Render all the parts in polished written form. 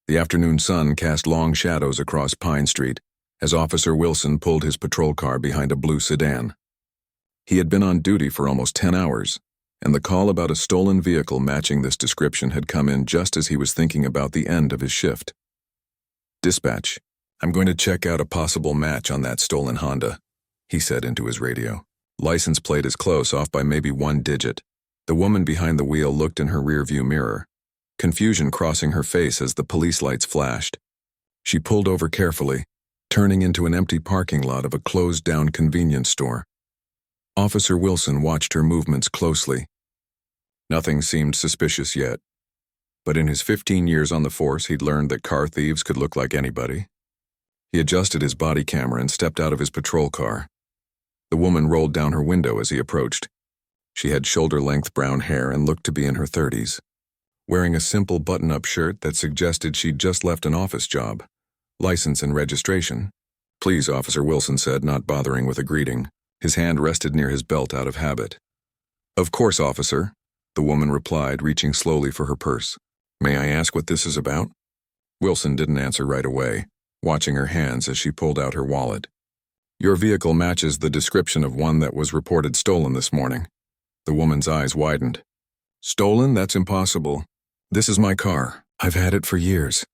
The afternoon sun cast long shadows across Pine Street as Officer Wilson pulled his patrol car behind a blue sedan. He had been on duty for almost 10 hours, and the call about a stolen vehicle matching this description had come in just as he was thinking about the end of his shift. "Dispatch, I'm going to check out a possible match on that stolen Honda," he said into his radio. "License plate is close, off by maybe 1 digit. The woman behind the wheel looked in her rearview mirror, confusion crossing her face as the police lights flashed. She pulled over carefully, turning into an empty parking lot of a closed-down convenience store. Officer Wilson watched her movements closely. Nothing seemed suspicious yet, but in his 15 years on the force, he'd learned that car thieves could look like anybody. He adjusted his body camera and stepped out of his patrol car. The woman rolled down her window as he approached. She had shoulder-length brown hair and looked to be in her 30s, wearing a simple button-up shirt that suggested she'd just left an office job. "License and registration." "Please," Officer Wilson said, not bothering with a greeting. His hand rested near his belt out of habit. "Of course, officer," the woman replied, reaching slowly for her purse. "May I ask what this is about?" Wilson didn't answer right away, watching her hands as she pulled out her wallet. "Your vehicle matches the description of one that was reported stolen this morning." The woman's eyes widened. "Stolen? That's impossible. This is my car. I've had it for years."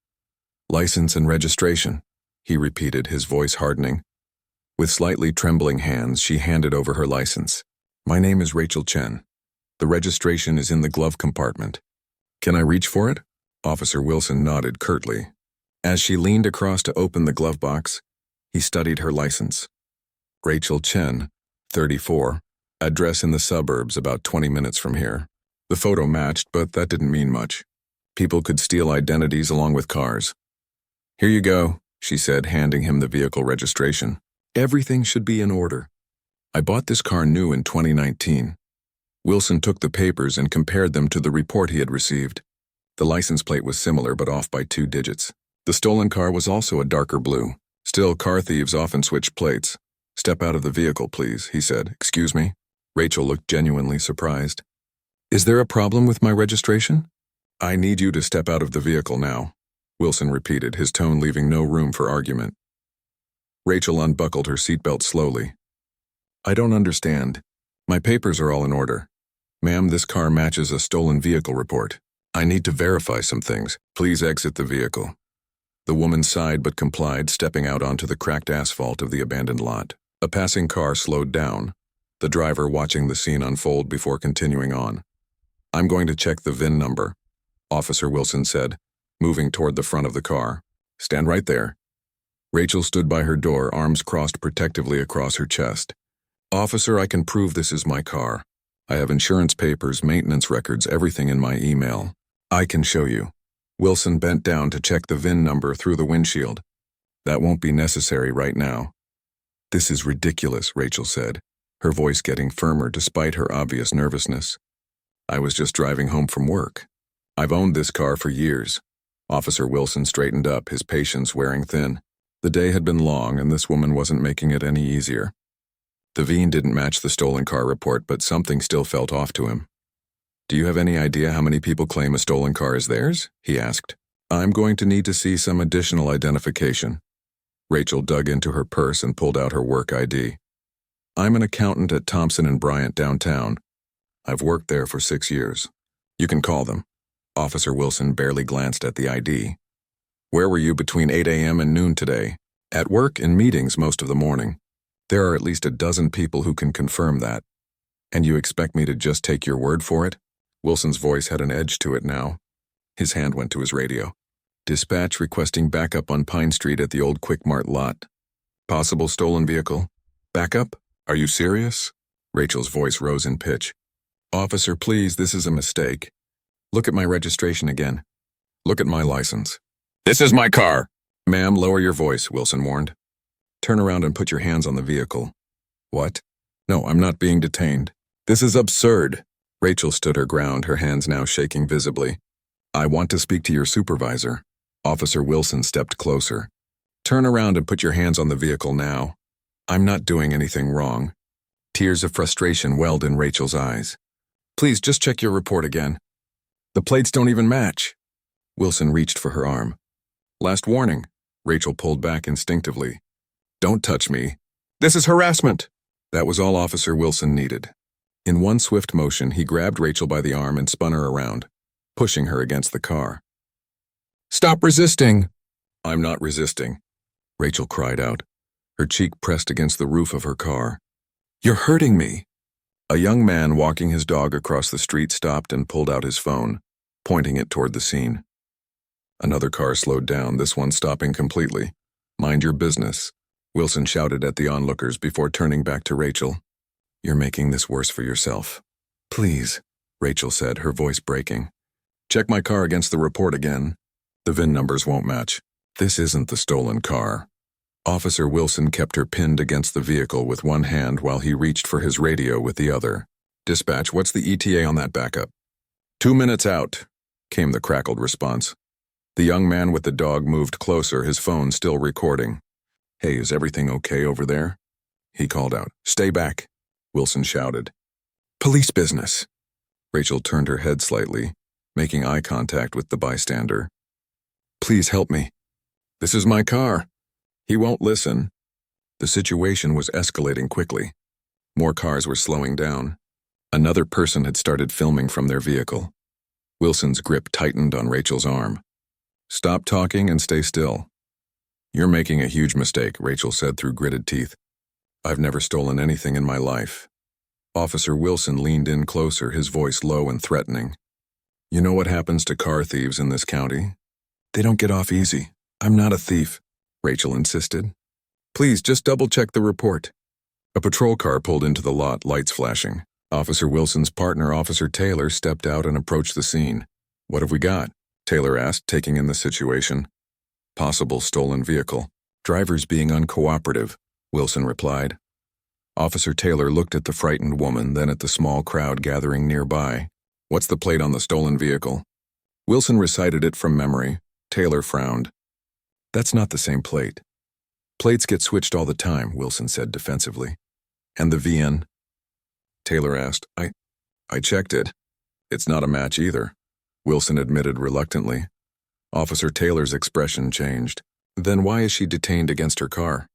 "License and registration," he repeated, his voice hardening. With slightly trembling hands, she handed over her license. "My name is Rachel Chen. The registration is in the glove compartment. Can I reach for it?" Officer Wilson nodded curtly. As she leaned across to open the glove box, he studied her license. Rachel Chen, 34, address in the suburbs about 20 minutes from here. The photo matched, but that didn't mean much. People could steal identities along with cars. "Here you go," she said, handing him the vehicle registration. "Everything should be in order. I bought this car new in 2019. Wilson took the papers and compared them to the report he had received. The license plate was similar but off by 2 digits. The stolen car was also a darker blue. Still, car thieves often switch plates. "Step out of the vehicle, please," he said. "Excuse me?" Rachel looked genuinely surprised. "Is there a problem with my registration?" "I need you to step out of the vehicle now," Wilson repeated, his tone leaving no room for argument. Rachel unbuckled her seatbelt slowly. "I don't understand. My papers are all in order. Ma'am, this car matches a stolen vehicle report. I need to verify some things. Please exit the vehicle." The woman sighed but complied, stepping out onto the cracked asphalt of the abandoned lot. A passing car slowed down, the driver watching the scene unfold before continuing on. "I'm going to check the VIN number," Officer Wilson said, moving toward the front of the car. "Stand right there." Rachel stood by her door, arms crossed protectively across her chest. "Officer, I can prove this is my car. I have insurance papers, maintenance records, everything in my email. I can show you." Wilson bent down to check the VIN number through the windshield. "That won't be necessary right now." "This is ridiculous," Rachel said, her voice getting firmer despite her obvious nervousness. "I was just driving home from work. I've owned this car for years." Officer Wilson straightened up, his patience wearing thin. The day had been long, and this woman wasn't making it any easier. The VIN didn't match the stolen car report, but something still felt off to him. "Do you have any idea how many people claim a stolen car is theirs?" he asked. "I'm going to need to see some additional identification." Rachel dug into her purse and pulled out her work ID. "I'm an accountant at Thompson and Bryant downtown. I've worked there for 6 years. You can call them." Officer Wilson barely glanced at the ID. "Where were you between 8 a.m. and noon today?" "At work, in meetings most of the morning. There are at least a dozen people who can confirm that." "And you expect me to just take your word for it?" Wilson's voice had an edge to it now. His hand went to his radio. "Dispatch requesting backup on Pine Street at the old Quick Mart lot. Possible stolen vehicle. Backup? Are you serious?" Rachel's voice rose in pitch. "Officer, please, this is a mistake. Look at my registration again. Look at my license." "This is my car." "Ma'am, lower your voice," Wilson warned. "Turn around and put your hands on the vehicle." "What?" "No, I'm not being detained. This is absurd." Rachel stood her ground, her hands now shaking visibly. "I want to speak to your supervisor." Officer Wilson stepped closer. "Turn around and put your hands on the vehicle now." "I'm not doing anything wrong." Tears of frustration welled in Rachel's eyes. "Please, just check your report again." "The plates don't even match." Wilson reached for her arm. Last warning. Rachel pulled back instinctively. Don't touch me. This is harassment. That was all Officer Wilson needed. In one swift motion, he grabbed Rachel by the arm and spun her around, pushing her against the car. Stop resisting! I'm not resisting, Rachel cried out, her cheek pressed against the roof of her car. You're hurting me. A young man walking his dog across the street stopped and pulled out his phone, pointing it toward the scene. Another car slowed down, this one stopping completely. Mind your business, Wilson shouted at the onlookers before turning back to Rachel. You're making this worse for yourself. Please, Rachel said, her voice breaking. Check my car against the report again. The VIN numbers won't match. This isn't the stolen car. Officer Wilson kept her pinned against the vehicle with one hand while he reached for his radio with the other. Dispatch, what's the ETA on that backup? 2 minutes out, came the crackled response. The young man with the dog moved closer, his phone still recording. Hey, is everything okay over there? He called out. Stay back, Wilson shouted. Police business. Rachel turned her head slightly, making eye contact with the bystander. Please help me. This is my car. He won't listen. The situation was escalating quickly. More cars were slowing down. Another person had started filming from their vehicle. Wilson's grip tightened on Rachel's arm. Stop talking and stay still. You're making a huge mistake, Rachel said through gritted teeth. I've never stolen anything in my life. Officer Wilson leaned in closer, his voice low and threatening. You know what happens to car thieves in this county? They don't get off easy. I'm not a thief, Rachel insisted. Please, just double-check the report. A patrol car pulled into the lot, lights flashing. Officer Wilson's partner, Officer Taylor, stepped out and approached the scene. What have we got? Taylor asked, taking in the situation. Possible stolen vehicle. Drivers being uncooperative, Wilson replied. Officer Taylor looked at the frightened woman, then at the small crowd gathering nearby. What's the plate on the stolen vehicle? Wilson recited it from memory. Taylor frowned. That's not the same plate. Plates get switched all the time, Wilson said defensively. And the VN? Taylor asked. I checked it. It's not a match either, Wilson admitted reluctantly. Officer Taylor's expression changed. Then why is she detained against her car?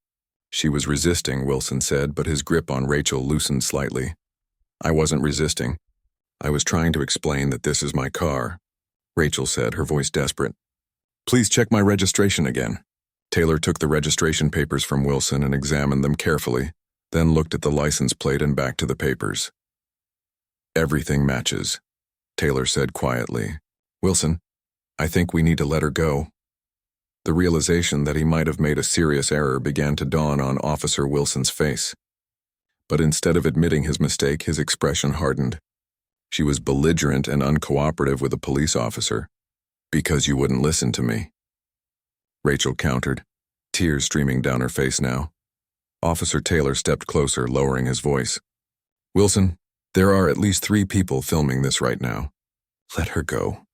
She was resisting, Wilson said, but his grip on Rachel loosened slightly. I wasn't resisting. I was trying to explain that this is my car, Rachel said, her voice desperate. Please check my registration again. Taylor took the registration papers from Wilson and examined them carefully, then looked at the license plate and back to the papers. Everything matches, Taylor said quietly. Wilson, I think we need to let her go. The realization that he might have made a serious error began to dawn on Officer Wilson's face. But instead of admitting his mistake, his expression hardened. She was belligerent and uncooperative with a police officer. Because you wouldn't listen to me. Rachel countered, tears streaming down her face now. Officer Taylor stepped closer, lowering his voice. Wilson, there are at least 3 people filming this right now. Let her go.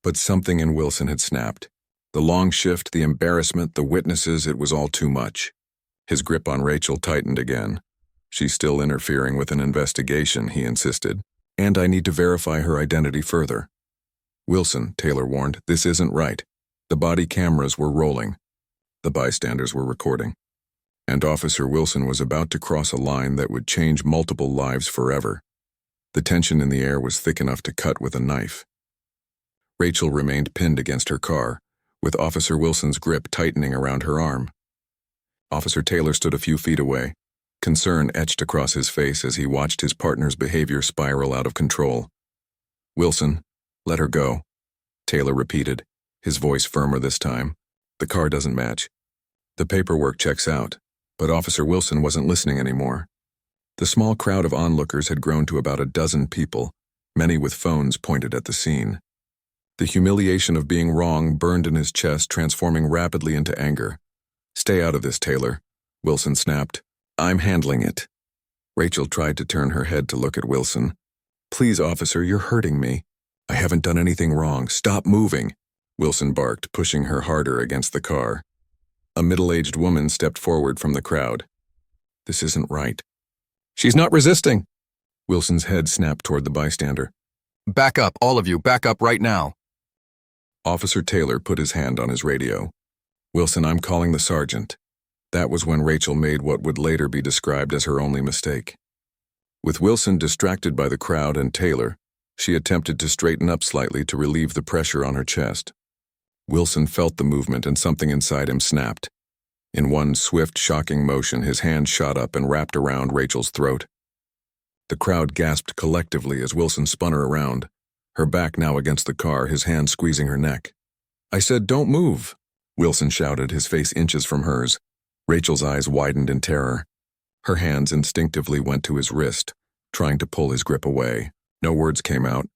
But something in Wilson had snapped. The long shift, the embarrassment, the witnesses, it was all too much. His grip on Rachel tightened again. She's still interfering with an investigation, he insisted, and I need to verify her identity further. Wilson, Taylor warned, this isn't right. The body cameras were rolling. The bystanders were recording. And Officer Wilson was about to cross a line that would change multiple lives forever. The tension in the air was thick enough to cut with a knife. Rachel remained pinned against her car, with Officer Wilson's grip tightening around her arm. Officer Taylor stood a few feet away, concern etched across his face as he watched his partner's behavior spiral out of control. Wilson, let her go, Taylor repeated, his voice firmer this time. The car doesn't match. The paperwork checks out, but Officer Wilson wasn't listening anymore. The small crowd of onlookers had grown to about a dozen people, many with phones pointed at the scene. The humiliation of being wrong burned in his chest, transforming rapidly into anger. Stay out of this, Taylor, Wilson snapped. I'm handling it. Rachel tried to turn her head to look at Wilson. Please, officer, you're hurting me. I haven't done anything wrong. Stop moving, Wilson barked, pushing her harder against the car. A middle-aged woman stepped forward from the crowd. This isn't right. She's not resisting. Wilson's head snapped toward the bystander. Back up, all of you, back up right now. Officer Taylor put his hand on his radio. "Wilson, I'm calling the sergeant." That was when Rachel made what would later be described as her only mistake. With Wilson distracted by the crowd and Taylor, she attempted to straighten up slightly to relieve the pressure on her chest. Wilson felt the movement and something inside him snapped. In one swift, shocking motion, his hand shot up and wrapped around Rachel's throat. The crowd gasped collectively as Wilson spun her around, her back now against the car, his hand squeezing her neck. "I said, don't move," Wilson shouted, his face inches from hers. Rachel's eyes widened in terror. Her hands instinctively went to his wrist, trying to pull his grip away. No words came out,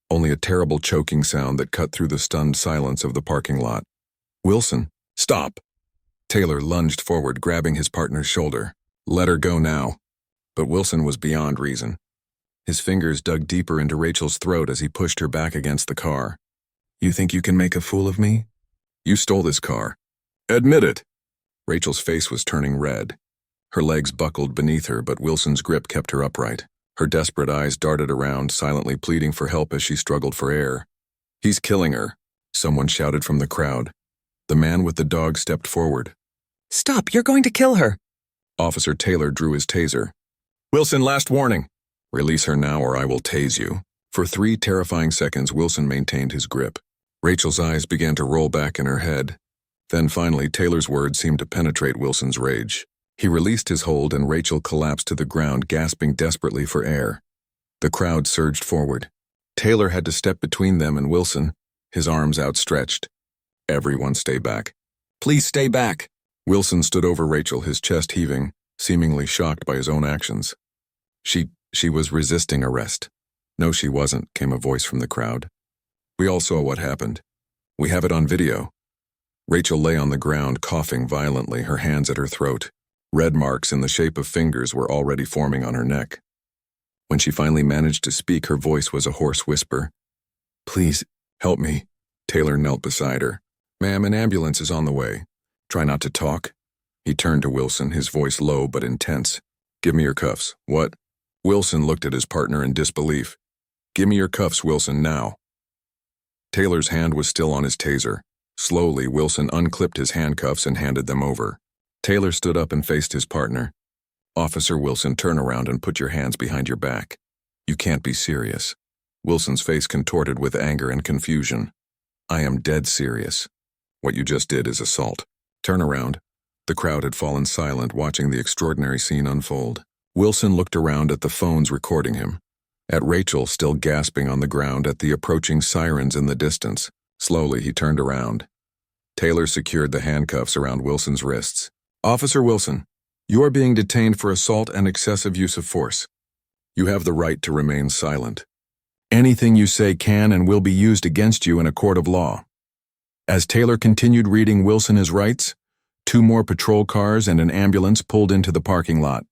only a terrible choking sound that cut through the stunned silence of the parking lot. "Wilson, stop!" Taylor lunged forward, grabbing his partner's shoulder. "Let her go now." But Wilson was beyond reason. His fingers dug deeper into Rachel's throat as he pushed her back against the car. "You think you can make a fool of me? You stole this car. Admit it." Rachel's face was turning red. Her legs buckled beneath her, but Wilson's grip kept her upright. Her desperate eyes darted around, silently pleading for help as she struggled for air. "He's killing her," someone shouted from the crowd. The man with the dog stepped forward. "Stop, you're going to kill her." Officer Taylor drew his taser. "Wilson, last warning. Release her now or I will tase you." For 3 terrifying seconds, Wilson maintained his grip. Rachel's eyes began to roll back in her head. Then finally, Taylor's words seemed to penetrate Wilson's rage. He released his hold and Rachel collapsed to the ground, gasping desperately for air. The crowd surged forward. Taylor had to step between them and Wilson, his arms outstretched. "Everyone stay back. Please stay back." Wilson stood over Rachel, his chest heaving, seemingly shocked by his own actions. She was resisting arrest." "No, she wasn't," came a voice from the crowd. "We all saw what happened. We have it on video." Rachel lay on the ground, coughing violently, her hands at her throat. Red marks in the shape of fingers were already forming on her neck. When she finally managed to speak, her voice was a hoarse whisper. "Please, help me." Taylor knelt beside her. "Ma'am, an ambulance is on the way. Try not to talk." He turned to Wilson, his voice low but intense. "Give me your cuffs." "What?" Wilson looked at his partner in disbelief. "Give me your cuffs, Wilson, now." Taylor's hand was still on his taser. Slowly, Wilson unclipped his handcuffs and handed them over. Taylor stood up and faced his partner. "Officer Wilson, turn around and put your hands behind your back. You can't be serious." Wilson's face contorted with anger and confusion. "I am dead serious. What you just did is assault. Turn around." The crowd had fallen silent, watching the extraordinary scene unfold. Wilson looked around at the phones recording him, at Rachel still gasping on the ground, at the approaching sirens in the distance. Slowly, he turned around. Taylor secured the handcuffs around Wilson's wrists. "Officer Wilson, you are being detained for assault and excessive use of force. You have the right to remain silent. Anything you say can and will be used against you in a court of law." As Taylor continued reading Wilson his rights, 2 more patrol cars and an ambulance pulled into the parking lot.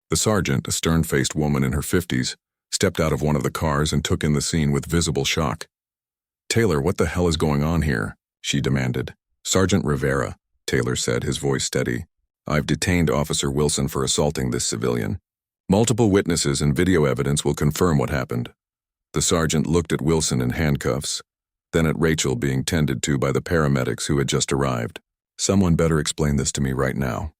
The sergeant, a stern-faced woman in her 50s, stepped out of one of the cars and took in the scene with visible shock. "Taylor, what the hell is going on here?" she demanded. "Sergeant Rivera," Taylor said, his voice steady. "I've detained Officer Wilson for assaulting this civilian. Multiple witnesses and video evidence will confirm what happened." The sergeant looked at Wilson in handcuffs, then at Rachel being tended to by the paramedics who had just arrived. "Someone better explain this to me right now."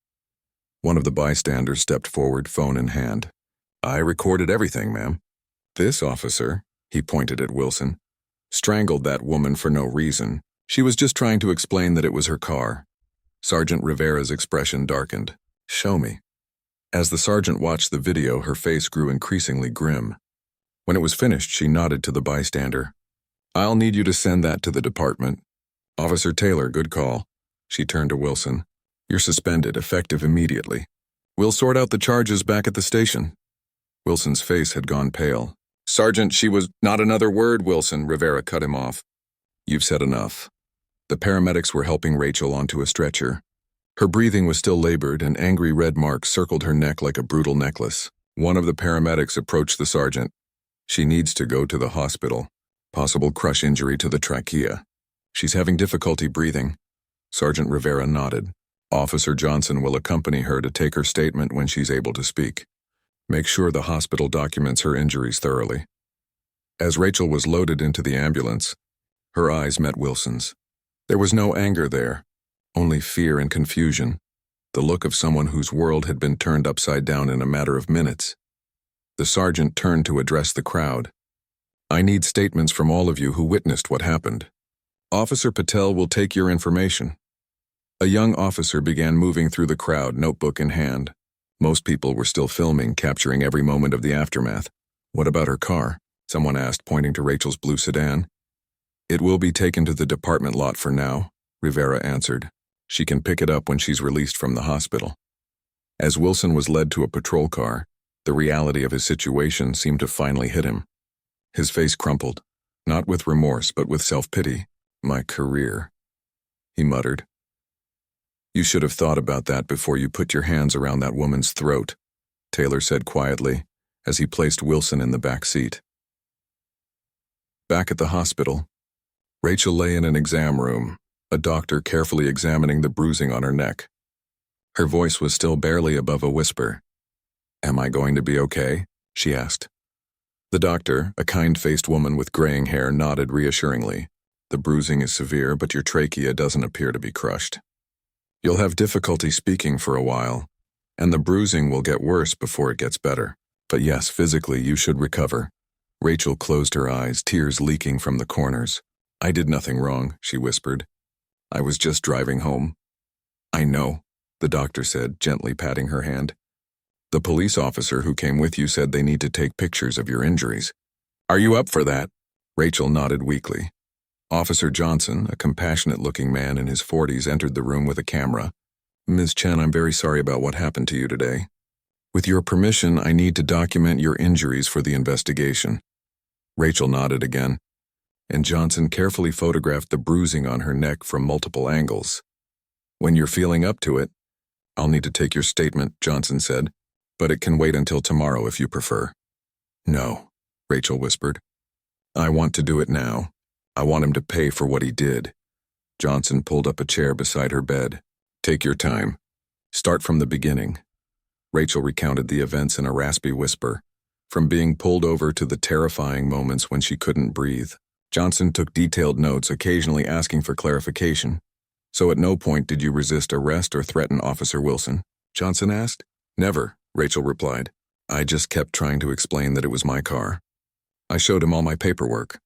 One of the bystanders stepped forward, phone in hand. "I recorded everything, ma'am. This officer," he pointed at Wilson, "strangled that woman for no reason. She was just trying to explain that it was her car." Sergeant Rivera's expression darkened. "Show me." As the sergeant watched the video, her face grew increasingly grim. When it was finished, she nodded to the bystander. "I'll need you to send that to the department." "Officer Taylor, good call." She turned to Wilson. "You're suspended, effective immediately. We'll sort out the charges back at the station." Wilson's face had gone pale. "Sergeant, she was—" "Not another word, Wilson," Rivera cut him off. "You've said enough." The paramedics were helping Rachel onto a stretcher. Her breathing was still labored, and angry red marks circled her neck like a brutal necklace. One of the paramedics approached the sergeant. "She needs to go to the hospital. Possible crush injury to the trachea. She's having difficulty breathing." Sergeant Rivera nodded. "Officer Johnson will accompany her to take her statement when she's able to speak. Make sure the hospital documents her injuries thoroughly." As Rachel was loaded into the ambulance, her eyes met Wilson's. There was no anger there, Only fear and confusion, the look of someone whose world had been turned upside down in a matter of minutes. The sergeant turned to address the crowd. "I need statements from all of you who witnessed what happened. Officer Patel will take your information." A young officer began moving through the crowd, notebook in hand. Most people were still filming, capturing every moment of the aftermath. "What about her car?" someone asked, pointing to Rachel's blue sedan. "It will be taken to the department lot for now," Rivera answered. "She can pick it up when she's released from the hospital." As Wilson was led to a patrol car, the reality of his situation seemed to finally hit him. His face crumpled, not with remorse but with self-pity. "My career," he muttered. "You should have thought about that before you put your hands around that woman's throat," Taylor said quietly, as he placed Wilson in the back seat. Back at the hospital, Rachel lay in an exam room, a doctor carefully examining the bruising on her neck. Her voice was still barely above a whisper. "Am I going to be okay?" she asked. The doctor, a kind-faced woman with graying hair, nodded reassuringly. "The bruising is severe, but your trachea doesn't appear to be crushed. You'll have difficulty speaking for a while, and the bruising will get worse before it gets better. But yes, physically you should recover." Rachel closed her eyes, tears leaking from the corners. "I did nothing wrong," she whispered. "I was just driving home." "I know," the doctor said, gently patting her hand. "The police officer who came with you said they need to take pictures of your injuries. Are you up for that?" Rachel nodded weakly. Officer Johnson, a compassionate-looking man in his 40s, entered the room with a camera. "Ms. Chen, I'm very sorry about what happened to you today. With your permission, I need to document your injuries for the investigation." Rachel nodded again, and Johnson carefully photographed the bruising on her neck from multiple angles. "When you're feeling up to it, I'll need to take your statement," Johnson said, "but it can wait until tomorrow if you prefer." "No," Rachel whispered. "I want to do it now. I want him to pay for what he did." Johnson pulled up a chair beside her bed. "Take your time. Start from the beginning." Rachel recounted the events in a raspy whisper, from being pulled over to the terrifying moments when she couldn't breathe. Johnson took detailed notes, occasionally asking for clarification. "So at no point did you resist arrest or threaten Officer Wilson?" Johnson asked. "Never," Rachel replied. "I just kept trying to explain that it was my car. I showed him all my paperwork.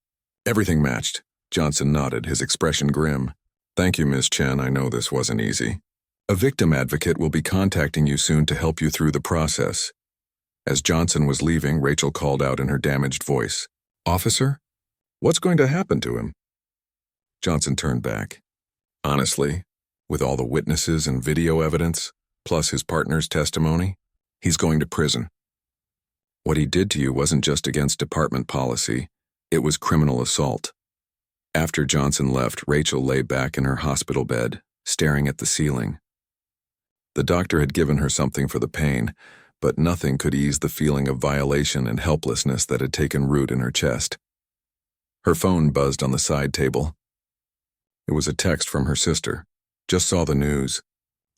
Everything matched." Johnson nodded, his expression grim. "Thank you, Ms. Chen. I know this wasn't easy. A victim advocate will be contacting you soon to help you through the process." As Johnson was leaving, Rachel called out in her damaged voice, "Officer? What's going to happen to him?" Johnson turned back. "Honestly, with all the witnesses and video evidence, plus his partner's testimony, he's going to prison. What he did to you wasn't just against department policy, it was criminal assault." After Johnson left, Rachel lay back in her hospital bed, staring at the ceiling. The doctor had given her something for the pain, but nothing could ease the feeling of violation and helplessness that had taken root in her chest. Her phone buzzed on the side table. It was a text from her sister. "Just saw the news.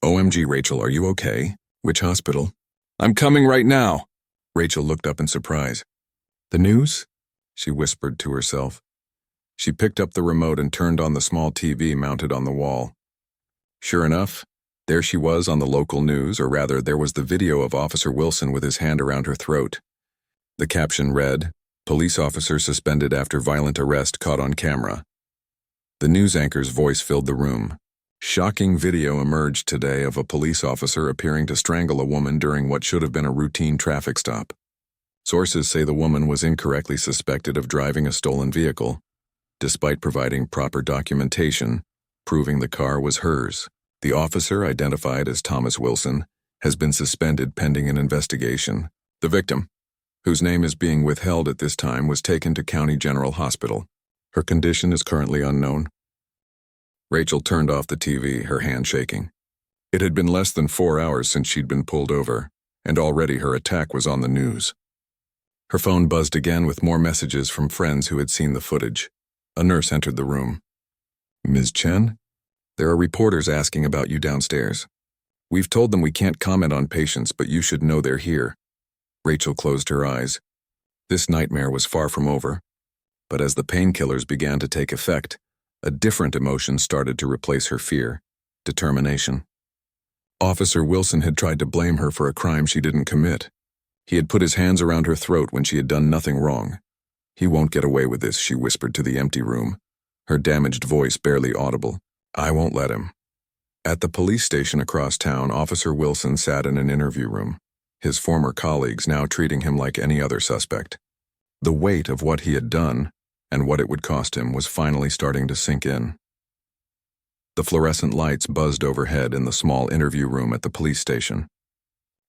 OMG, Rachel, are you okay? Which hospital?" "I'm coming right now." Rachel looked up in surprise. "The news?" she whispered to herself. She picked up the remote and turned on the small TV mounted on the wall. Sure enough, there she was on the local news, or rather, there was the video of Officer Wilson with his hand around her throat. The caption read, "Police officer suspended after violent arrest caught on camera." The news anchor's voice filled the room. "Shocking video emerged today of a police officer appearing to strangle a woman during what should have been a routine traffic stop. Sources say the woman was incorrectly suspected of driving a stolen vehicle, despite providing proper documentation, proving the car was hers. The officer, identified as Thomas Wilson, has been suspended pending an investigation. The victim, whose name is being withheld at this time, was taken to County General Hospital. Her condition is currently unknown." Rachel turned off the TV, her hand shaking. It had been less than 4 hours since she'd been pulled over, and already her attack was on the news. Her phone buzzed again with more messages from friends who had seen the footage. A nurse entered the room. "Ms. Chen? There are reporters asking about you downstairs. We've told them we can't comment on patients, but you should know they're here." Rachel closed her eyes. This nightmare was far from over. But as the painkillers began to take effect, a different emotion started to replace her fear. determination. Officer Wilson had tried to blame her for a crime she didn't commit. He had put his hands around her throat when she had done nothing wrong. "He won't get away with this," she whispered to the empty room, her damaged voice barely audible. "I won't let him." At the police station across town, Officer Wilson sat in an interview room, his former colleagues now treating him like any other suspect. The weight of what he had done, and what it would cost him, was finally starting to sink in. The fluorescent lights buzzed overhead in the small interview room at the police station.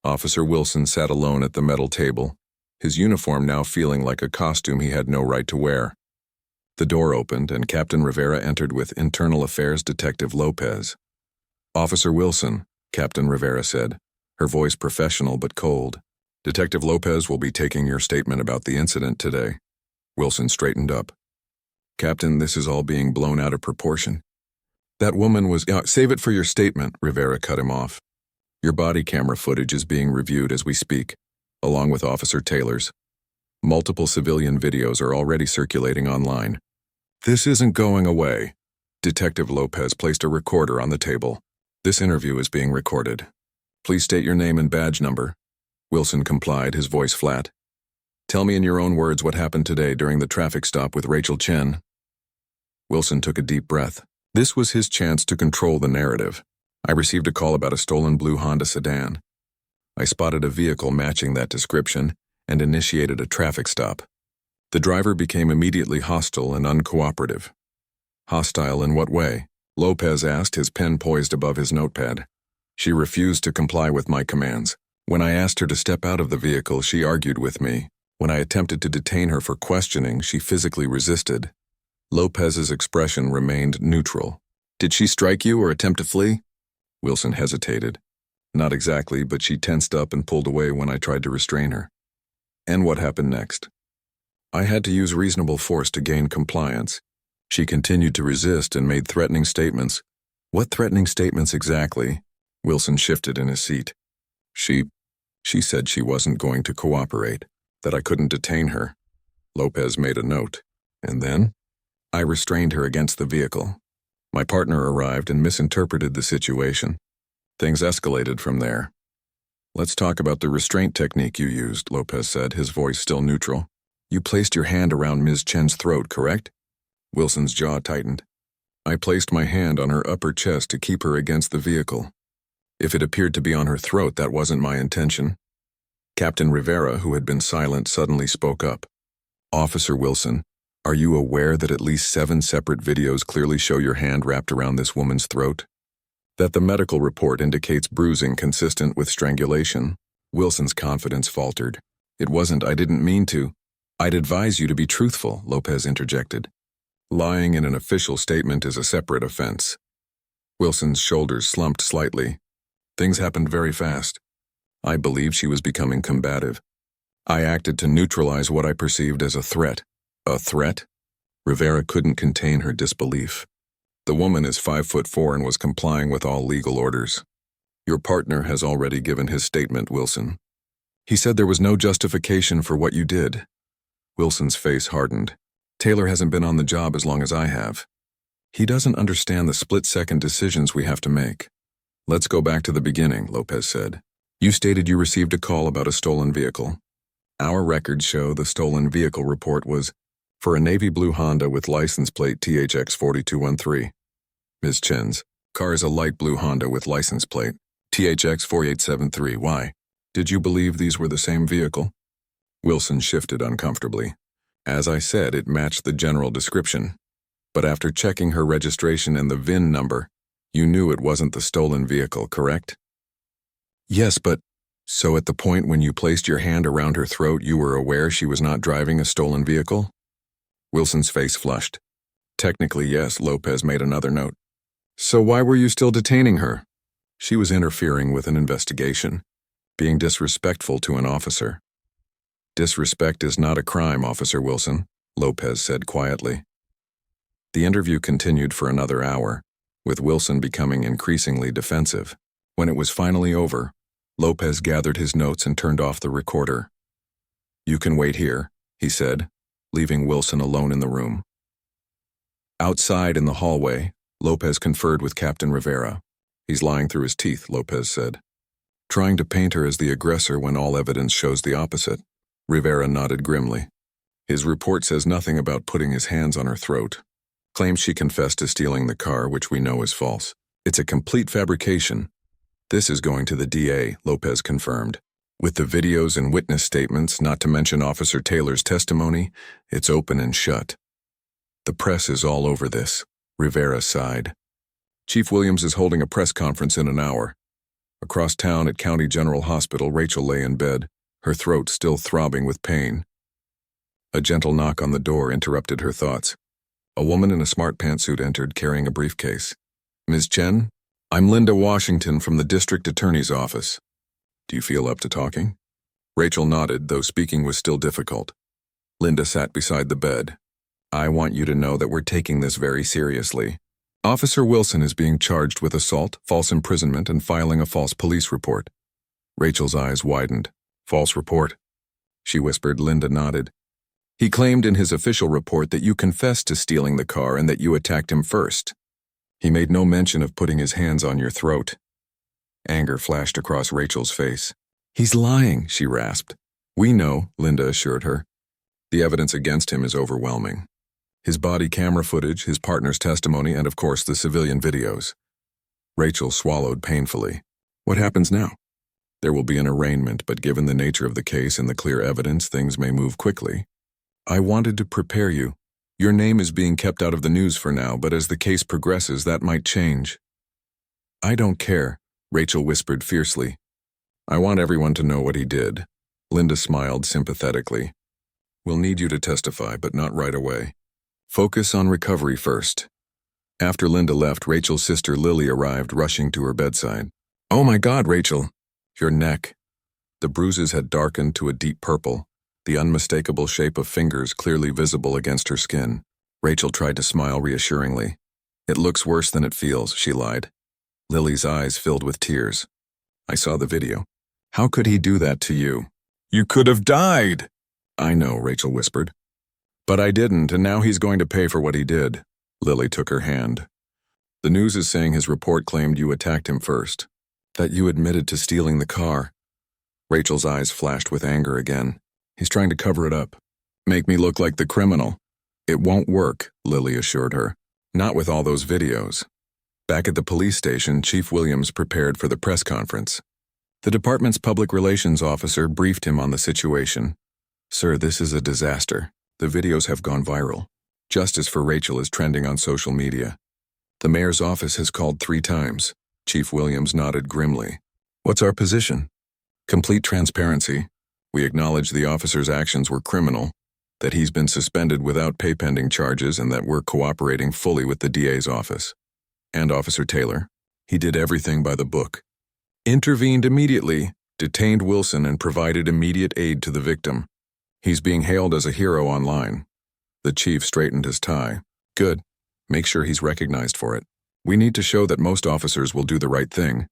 Officer Wilson sat alone at the metal table, his uniform now feeling like a costume he had no right to wear. The door opened and Captain Rivera entered with Internal Affairs Detective Lopez. "Officer Wilson," Captain Rivera said, her voice professional but cold. "Detective Lopez will be taking your statement about the incident today." Wilson straightened up. "Captain, this is all being blown out of proportion. That woman was— Save it for your statement," Rivera cut him off. "Your body camera footage is being reviewed as we speak, along with Officer Taylor's. Multiple civilian videos are already circulating online." "This isn't going away." Detective Lopez placed a recorder on the table. "This interview is being recorded. Please state your name and badge number." Wilson complied, his voice flat. "Tell me in your own words what happened today during the traffic stop with Rachel Chen." Wilson took a deep breath. This was his chance to control the narrative. "I received a call about a stolen blue Honda sedan. I spotted a vehicle matching that description and initiated a traffic stop. The driver became immediately hostile and uncooperative." "Hostile in what way?" Lopez asked, his pen poised above his notepad. "She refused to comply with my commands. When I asked her to step out of the vehicle, she argued with me. When I attempted to detain her for questioning, she physically resisted." Lopez's expression remained neutral. "Did she strike you or attempt to flee?" Wilson hesitated. "Not exactly, but she tensed up and pulled away when I tried to restrain her." "And what happened next?" "I had to use reasonable force to gain compliance. She continued to resist and made threatening statements." "What threatening statements exactly?" Wilson shifted in his seat. She said she wasn't going to cooperate, that I couldn't detain her." Lopez made a note. "And then?" "I restrained her against the vehicle. My partner arrived and misinterpreted the situation. Things escalated from there." "Let's talk about the restraint technique you used," Lopez said, his voice still neutral. "You placed your hand around Ms. Chen's throat, correct?" Wilson's jaw tightened. "I placed my hand on her upper chest to keep her against the vehicle. If it appeared to be on her throat, that wasn't my intention." Captain Rivera, who had been silent, suddenly spoke up. "Officer Wilson, are you aware that at least 7 separate videos clearly show your hand wrapped around this woman's throat? That the medical report indicates bruising consistent with strangulation?" Wilson's confidence faltered. I didn't mean to." "I'd advise you to be truthful," Lopez interjected. "Lying in an official statement is a separate offense." Wilson's shoulders slumped slightly. "Things happened very fast. I believed she was becoming combative. I acted to neutralize what I perceived as a threat." "A threat?" Rivera couldn't contain her disbelief. "The woman is 5'4" and was complying with all legal orders. Your partner has already given his statement, Wilson. He said there was no justification for what you did." Wilson's face hardened. "Taylor hasn't been on the job as long as I have. He doesn't understand the split-second decisions we have to make." "Let's go back to the beginning," Lopez said. "You stated you received a call about a stolen vehicle. Our records show the stolen vehicle report was for a navy blue Honda with license plate THX 4213. Ms. Chen's car is a light blue Honda with license plate THX 4873. Why? Did you believe these were the same vehicle?" Wilson shifted uncomfortably. "As I said, it matched the general description. But after checking her registration and the VIN number, you knew it wasn't the stolen vehicle, correct?" "Yes, but—" "So at the point when you placed your hand around her throat, you were aware she was not driving a stolen vehicle?" Wilson's face flushed. "Technically, yes," Lopez made another note. "So why were you still detaining her?" "She was interfering with an investigation, being disrespectful to an officer." "Disrespect is not a crime, Officer Wilson," Lopez said quietly. The interview continued for another hour, with Wilson becoming increasingly defensive. When it was finally over, Lopez gathered his notes and turned off the recorder. "You can wait here," he said, leaving Wilson alone in the room. Outside in the hallway, Lopez conferred with Captain Rivera. He's lying through his teeth, Lopez said. Trying to paint her as the aggressor when all evidence shows the opposite. Rivera nodded grimly. His report says nothing about putting his hands on her throat. Claims she confessed to stealing the car, which we know is false. It's a complete fabrication. This is going to the DA, Lopez confirmed. With the videos and witness statements, not to mention Officer Taylor's testimony, it's open and shut. The press is all over this, Rivera sighed. Chief Williams is holding a press conference in an hour. Across town at County General Hospital, Rachel lay in bed, her throat still throbbing with pain. A gentle knock on the door interrupted her thoughts. A woman in a smart pantsuit entered, carrying a briefcase. Ms. Chen? I'm Linda Washington from the District Attorney's Office. Do you feel up to talking? Rachel nodded, though speaking was still difficult. Linda sat beside the bed. I want you to know that we're taking this very seriously. Officer Wilson is being charged with assault, false imprisonment, and filing a false police report. Rachel's eyes widened. False report? She whispered. Linda nodded. He claimed in his official report that you confessed to stealing the car and that you attacked him first. He made no mention of putting his hands on your throat. Anger flashed across Rachel's face. He's lying, she rasped. We know, Linda assured her. The evidence against him is overwhelming. His body camera footage, his partner's testimony, and of course the civilian videos. Rachel swallowed painfully. What happens now? There will be an arraignment, but given the nature of the case and the clear evidence, things may move quickly. I wanted to prepare you. Your name is being kept out of the news for now, but as the case progresses, that might change. I don't care, Rachel whispered fiercely. I want everyone to know what he did. Linda smiled sympathetically. We'll need you to testify, but not right away. Focus on recovery first. After Linda left, Rachel's sister Lily arrived, rushing to her bedside. Oh my God, Rachel. Your neck. The bruises had darkened to a deep purple, the unmistakable shape of fingers clearly visible against her skin. Rachel tried to smile reassuringly. It looks worse than it feels, she lied. Lily's eyes filled with tears. I saw the video. How could he do that to you? You could have died. I know, Rachel whispered. But I didn't, and now he's going to pay for what he did. Lily took her hand. The news is saying his report claimed you attacked him first, that you admitted to stealing the car. Rachel's eyes flashed with anger again. He's trying to cover it up. Make me look like the criminal. It won't work, Lily assured her. Not with all those videos. Back at the police station, Chief Williams prepared for the press conference. The department's public relations officer briefed him on the situation. Sir, this is a disaster. The videos have gone viral. Justice for Rachel is trending on social media. The mayor's office has called 3 times. Chief Williams nodded grimly. What's our position? Complete transparency. We acknowledge the officer's actions were criminal, that he's been suspended without pay pending charges, and that we're cooperating fully with the DA's office. And Officer Taylor. He did everything by the book. Intervened immediately, detained Wilson, and provided immediate aid to the victim. He's being hailed as a hero online. The chief straightened his tie. Good. Make sure he's recognized for it. We need to show that most officers will do the right thing.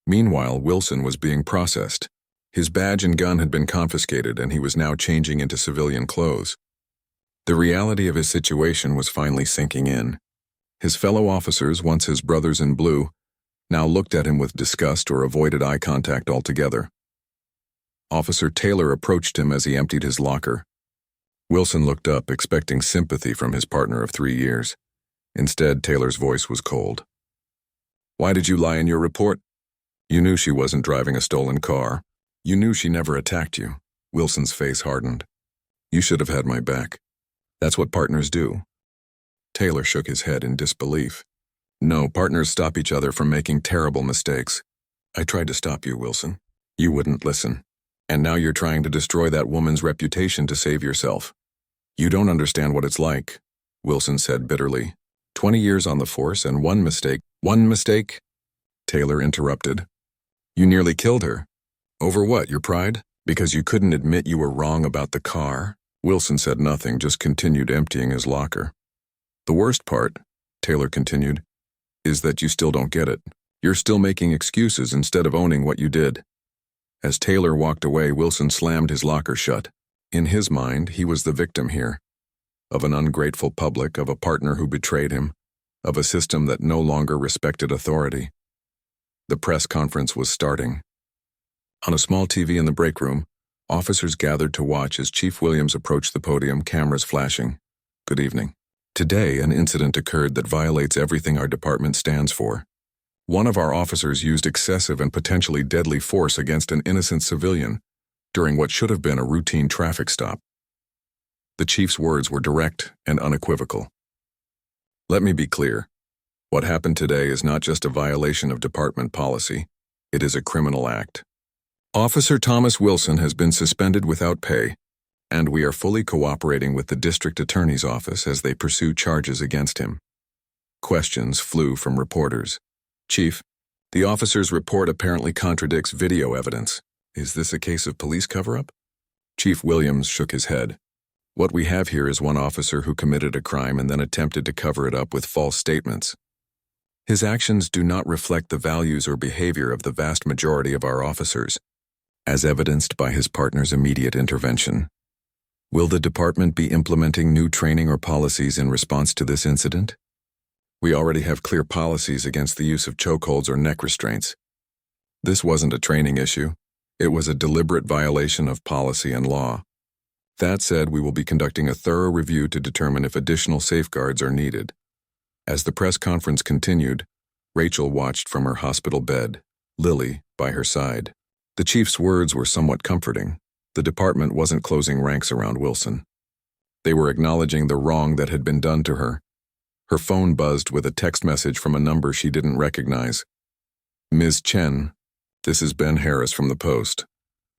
Meanwhile, Wilson was being processed. His badge and gun had been confiscated, and he was now changing into civilian clothes. The reality of his situation was finally sinking in. His fellow officers, once his brothers in blue, now looked at him with disgust or avoided eye contact altogether. Officer Taylor approached him as he emptied his locker. Wilson looked up, expecting sympathy from his partner of 3 years. Instead, Taylor's voice was cold. Why did you lie in your report? You knew she wasn't driving a stolen car. You knew she never attacked you. Wilson's face hardened. You should have had my back. That's what partners do. Taylor shook his head in disbelief. No, partners stop each other from making terrible mistakes. I tried to stop you, Wilson. You wouldn't listen. And now you're trying to destroy that woman's reputation to save yourself. You don't understand what it's like, Wilson said bitterly. 20 years on the force and one mistake. One mistake? Taylor interrupted. You nearly killed her. Over what, your pride? Because you couldn't admit you were wrong about the car? Wilson said nothing, just continued emptying his locker. The worst part, Taylor continued, is that you still don't get it. You're still making excuses instead of owning what you did. As Taylor walked away, Wilson slammed his locker shut. In his mind, he was the victim here. Of an ungrateful public, of a partner who betrayed him, of a system that no longer respected authority. The press conference was starting. On a small TV in the break room, officers gathered to watch as Chief Williams approached the podium, cameras flashing. Good evening. Today, an incident occurred that violates everything our department stands for. One of our officers used excessive and potentially deadly force against an innocent civilian during what should have been a routine traffic stop. The chief's words were direct and unequivocal. Let me be clear. What happened today is not just a violation of department policy. It is a criminal act. Officer Thomas Wilson has been suspended without pay, and we are fully cooperating with the district attorney's office as they pursue charges against him. Questions flew from reporters. Chief, the officer's report apparently contradicts video evidence. Is this a case of police cover-up? Chief Williams shook his head. What we have here is one officer who committed a crime and then attempted to cover it up with false statements. His actions do not reflect the values or behavior of the vast majority of our officers, as evidenced by his partner's immediate intervention. Will the department be implementing new training or policies in response to this incident? We already have clear policies against the use of chokeholds or neck restraints. This wasn't a training issue. It was a deliberate violation of policy and law. That said, we will be conducting a thorough review to determine if additional safeguards are needed. As the press conference continued, Rachel watched from her hospital bed, Lily by her side. The chief's words were somewhat comforting. The department wasn't closing ranks around Wilson. They were acknowledging the wrong that had been done to her. Her phone buzzed with a text message from a number she didn't recognize. Ms. Chen, this is Ben Harris from the Post.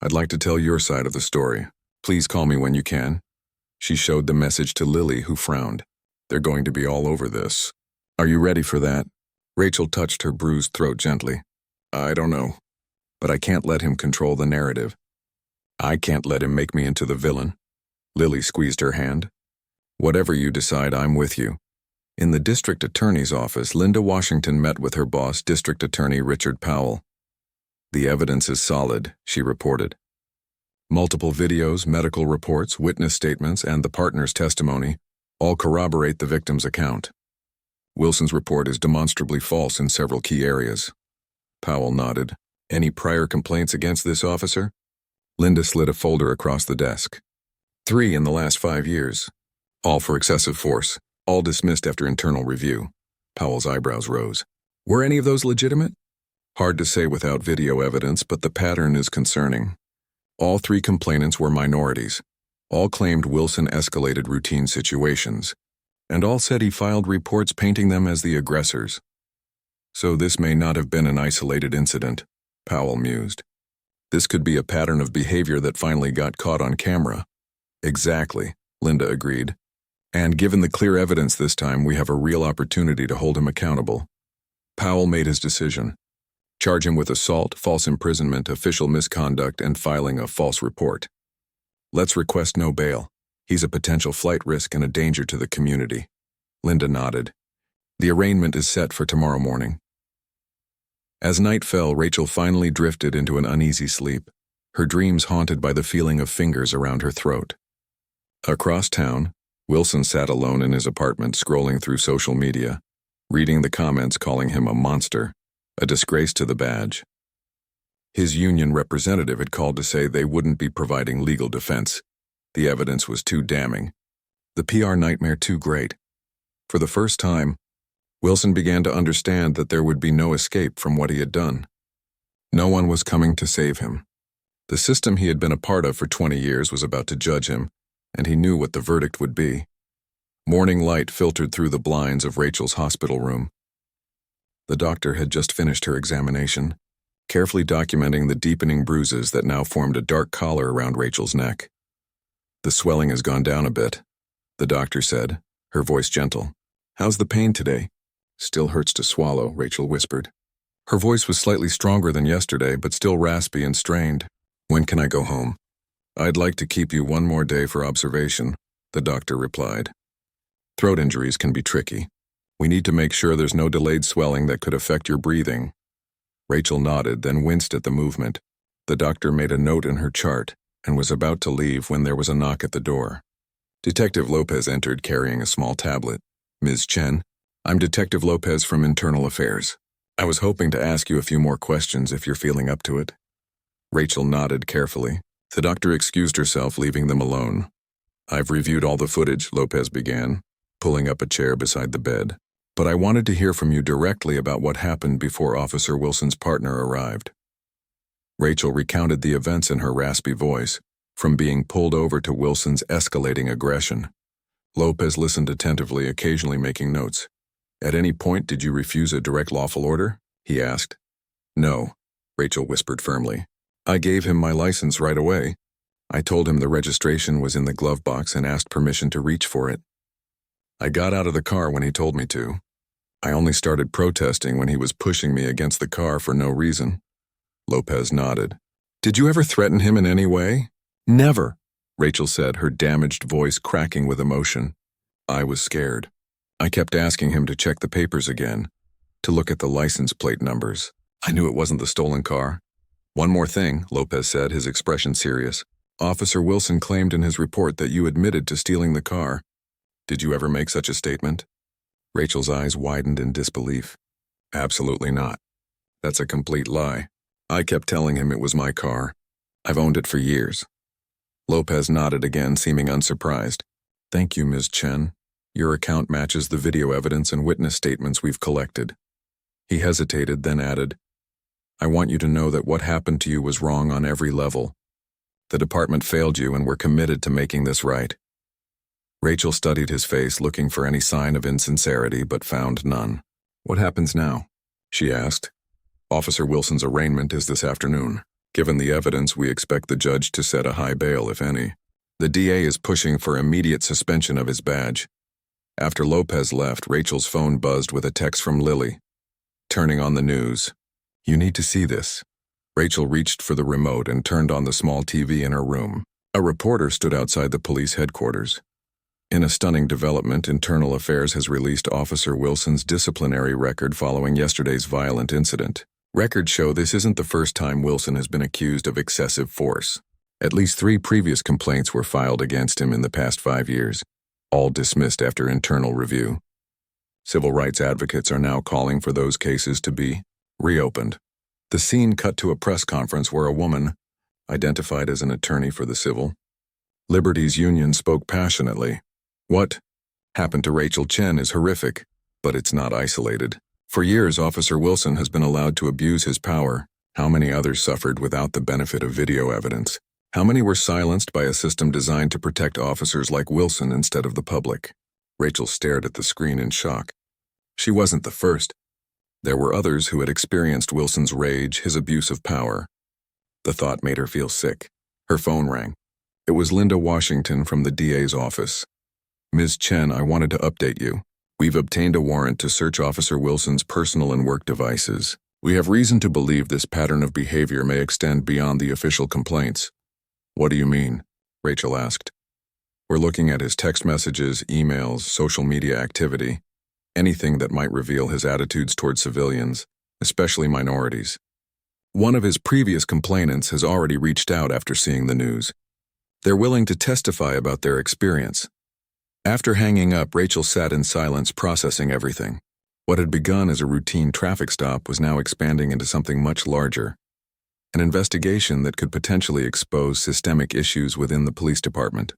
I'd like to tell your side of the story. Please call me when you can. She showed the message to Lily, who frowned. They're going to be all over this. Are you ready for that? Rachel touched her bruised throat gently. I don't know, but I can't let him control the narrative. I can't let him make me into the villain. Lily squeezed her hand. Whatever you decide, I'm with you. In the district attorney's office, Linda Washington met with her boss, District Attorney Richard Powell. The evidence is solid, she reported. Multiple videos, medical reports, witness statements, and the partner's testimony all corroborate the victim's account. Wilson's report is demonstrably false in several key areas. Powell nodded. Any prior complaints against this officer? Linda slid a folder across the desk. 3 in the last 5 years. All for excessive force. All dismissed after internal review. Powell's eyebrows rose. Were any of those legitimate? Hard to say without video evidence, but the pattern is concerning. All 3 complainants were minorities. All claimed Wilson escalated routine situations, and all said he filed reports painting them as the aggressors. So this may not have been an isolated incident, Powell mused. This could be a pattern of behavior that finally got caught on camera. Exactly, Linda agreed. And given the clear evidence this time, we have a real opportunity to hold him accountable. Powell made his decision. Charge him with assault, false imprisonment, official misconduct, and filing a false report. Let's request no bail. He's a potential flight risk and a danger to the community. Linda nodded. The arraignment is set for tomorrow morning. As night fell, Rachel finally drifted into an uneasy sleep, her dreams haunted by the feeling of fingers around her throat. Across town, Wilson sat alone in his apartment scrolling through social media, reading the comments calling him a monster, a disgrace to the badge. His union representative had called to say they wouldn't be providing legal defense. The evidence was too damning. The PR nightmare too great. For the first time, Wilson began to understand that there would be no escape from what he had done. No one was coming to save him. The system he had been a part of for 20 years was about to judge him, and he knew what the verdict would be. Morning light filtered through the blinds of Rachel's hospital room. The doctor had just finished her examination, carefully documenting the deepening bruises that now formed a dark collar around Rachel's neck. The swelling has gone down a bit, the doctor said, her voice gentle. How's the pain today? Still hurts to swallow, Rachel whispered. Her voice was slightly stronger than yesterday, but still raspy and strained. When can I go home? I'd like to keep you one more day for observation, the doctor replied. Throat injuries can be tricky. We need to make sure there's no delayed swelling that could affect your breathing. Rachel nodded, then winced at the movement. The doctor made a note in her chart and was about to leave when there was a knock at the door. Detective Lopez entered carrying a small tablet. Ms. Chen, I'm Detective Lopez from Internal Affairs. I was hoping to ask you a few more questions if you're feeling up to it. Rachel nodded carefully. The doctor excused herself, leaving them alone. I've reviewed all the footage, Lopez began, pulling up a chair beside the bed. But I wanted to hear from you directly about what happened before Officer Wilson's partner arrived. Rachel recounted the events in her raspy voice, from being pulled over to Wilson's escalating aggression. Lopez listened attentively, occasionally making notes. At any point did you refuse a direct lawful order? He asked. No, Rachel whispered firmly. I gave him my license right away. I told him the registration was in the glove box and asked permission to reach for it. I got out of the car when he told me to. I only started protesting when he was pushing me against the car for no reason. Lopez nodded. Did you ever threaten him in any way? Never, Rachel said, her damaged voice cracking with emotion. I was scared. I kept asking him to check the papers again, to look at the license plate numbers. I knew it wasn't the stolen car. One more thing, Lopez said, his expression serious. Officer Wilson claimed in his report that you admitted to stealing the car. Did you ever make such a statement? Rachel's eyes widened in disbelief. Absolutely not. That's a complete lie. I kept telling him it was my car. I've owned it for years. Lopez nodded again, seeming unsurprised. Thank you, Ms. Chen. Your account matches the video evidence and witness statements we've collected. He hesitated, then added, I want you to know that what happened to you was wrong on every level. The department failed you and we're committed to making this right. Rachel studied his face, looking for any sign of insincerity, but found none. What happens now? She asked. Officer Wilson's arraignment is this afternoon. Given the evidence, we expect the judge to set a high bail, if any. The DA is pushing for immediate suspension of his badge. After Lopez left, Rachel's phone buzzed with a text from Lily. Turning on the news. You need to see this. Rachel reached for the remote and turned on the small TV in her room. A reporter stood outside the police headquarters. In a stunning development, Internal Affairs has released Officer Wilson's disciplinary record following yesterday's violent incident. Records show this isn't the first time Wilson has been accused of excessive force. At least 3 previous complaints were filed against him in the past 5 years, all dismissed after internal review. Civil rights advocates are now calling for those cases to be reopened. The scene cut to a press conference where a woman, identified as an attorney for the Civil Liberties Union, spoke passionately. What happened to Rachel Chen is horrific, but it's not isolated. For years, Officer Wilson has been allowed to abuse his power. How many others suffered without the benefit of video evidence? How many were silenced by a system designed to protect officers like Wilson instead of the public? Rachel stared at the screen in shock. She wasn't the first. There were others who had experienced Wilson's rage, his abuse of power. The thought made her feel sick. Her phone rang. It was Linda Washington from the DA's office. Ms. Chen, I wanted to update you. We've obtained a warrant to search Officer Wilson's personal and work devices. We have reason to believe this pattern of behavior may extend beyond the official complaints. What do you mean? Rachel asked. We're looking at his text messages, emails, social media activity, anything that might reveal his attitudes toward civilians, especially minorities. One of his previous complainants has already reached out after seeing the news. They're willing to testify about their experience. After hanging up, Rachel sat in silence, processing everything. What had begun as a routine traffic stop was now expanding into something much larger. An investigation that could potentially expose systemic issues within the police department.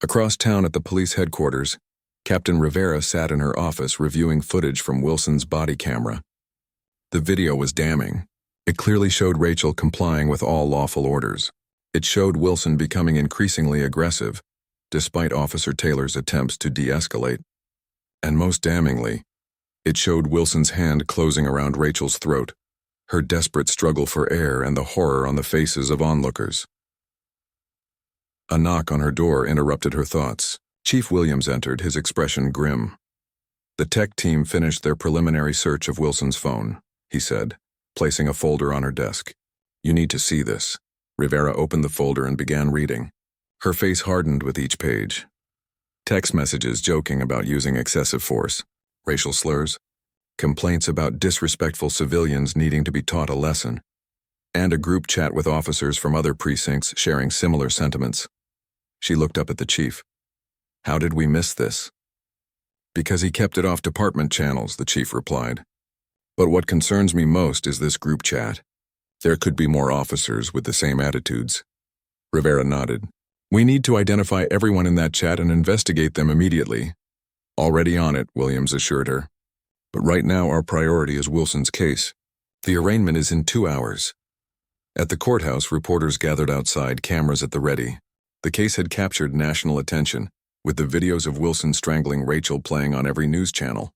Across town at the police headquarters, Captain Rivera sat in her office reviewing footage from Wilson's body camera. The video was damning. It clearly showed Rachel complying with all lawful orders. It showed Wilson becoming increasingly aggressive, despite Officer Taylor's attempts to de-escalate. And most damningly, it showed Wilson's hand closing around Rachel's throat, her desperate struggle for air and the horror on the faces of onlookers. A knock on her door interrupted her thoughts. Chief Williams entered, his expression grim. The tech team finished their preliminary search of Wilson's phone, he said, placing a folder on her desk. You need to see this. Rivera opened the folder and began reading. Her face hardened with each page. Text messages joking about using excessive force, racial slurs, complaints about disrespectful civilians needing to be taught a lesson, and a group chat with officers from other precincts sharing similar sentiments. She looked up at the chief. How did we miss this? Because he kept it off department channels, the chief replied. But what concerns me most is this group chat. There could be more officers with the same attitudes. Rivera nodded. We need to identify everyone in that chat and investigate them immediately. Already on it, Williams assured her. But right now our priority is Wilson's case. The arraignment is in 2 hours. At the courthouse, reporters gathered outside, cameras at the ready. The case had captured national attention, with the videos of Wilson strangling Rachel playing on every news channel.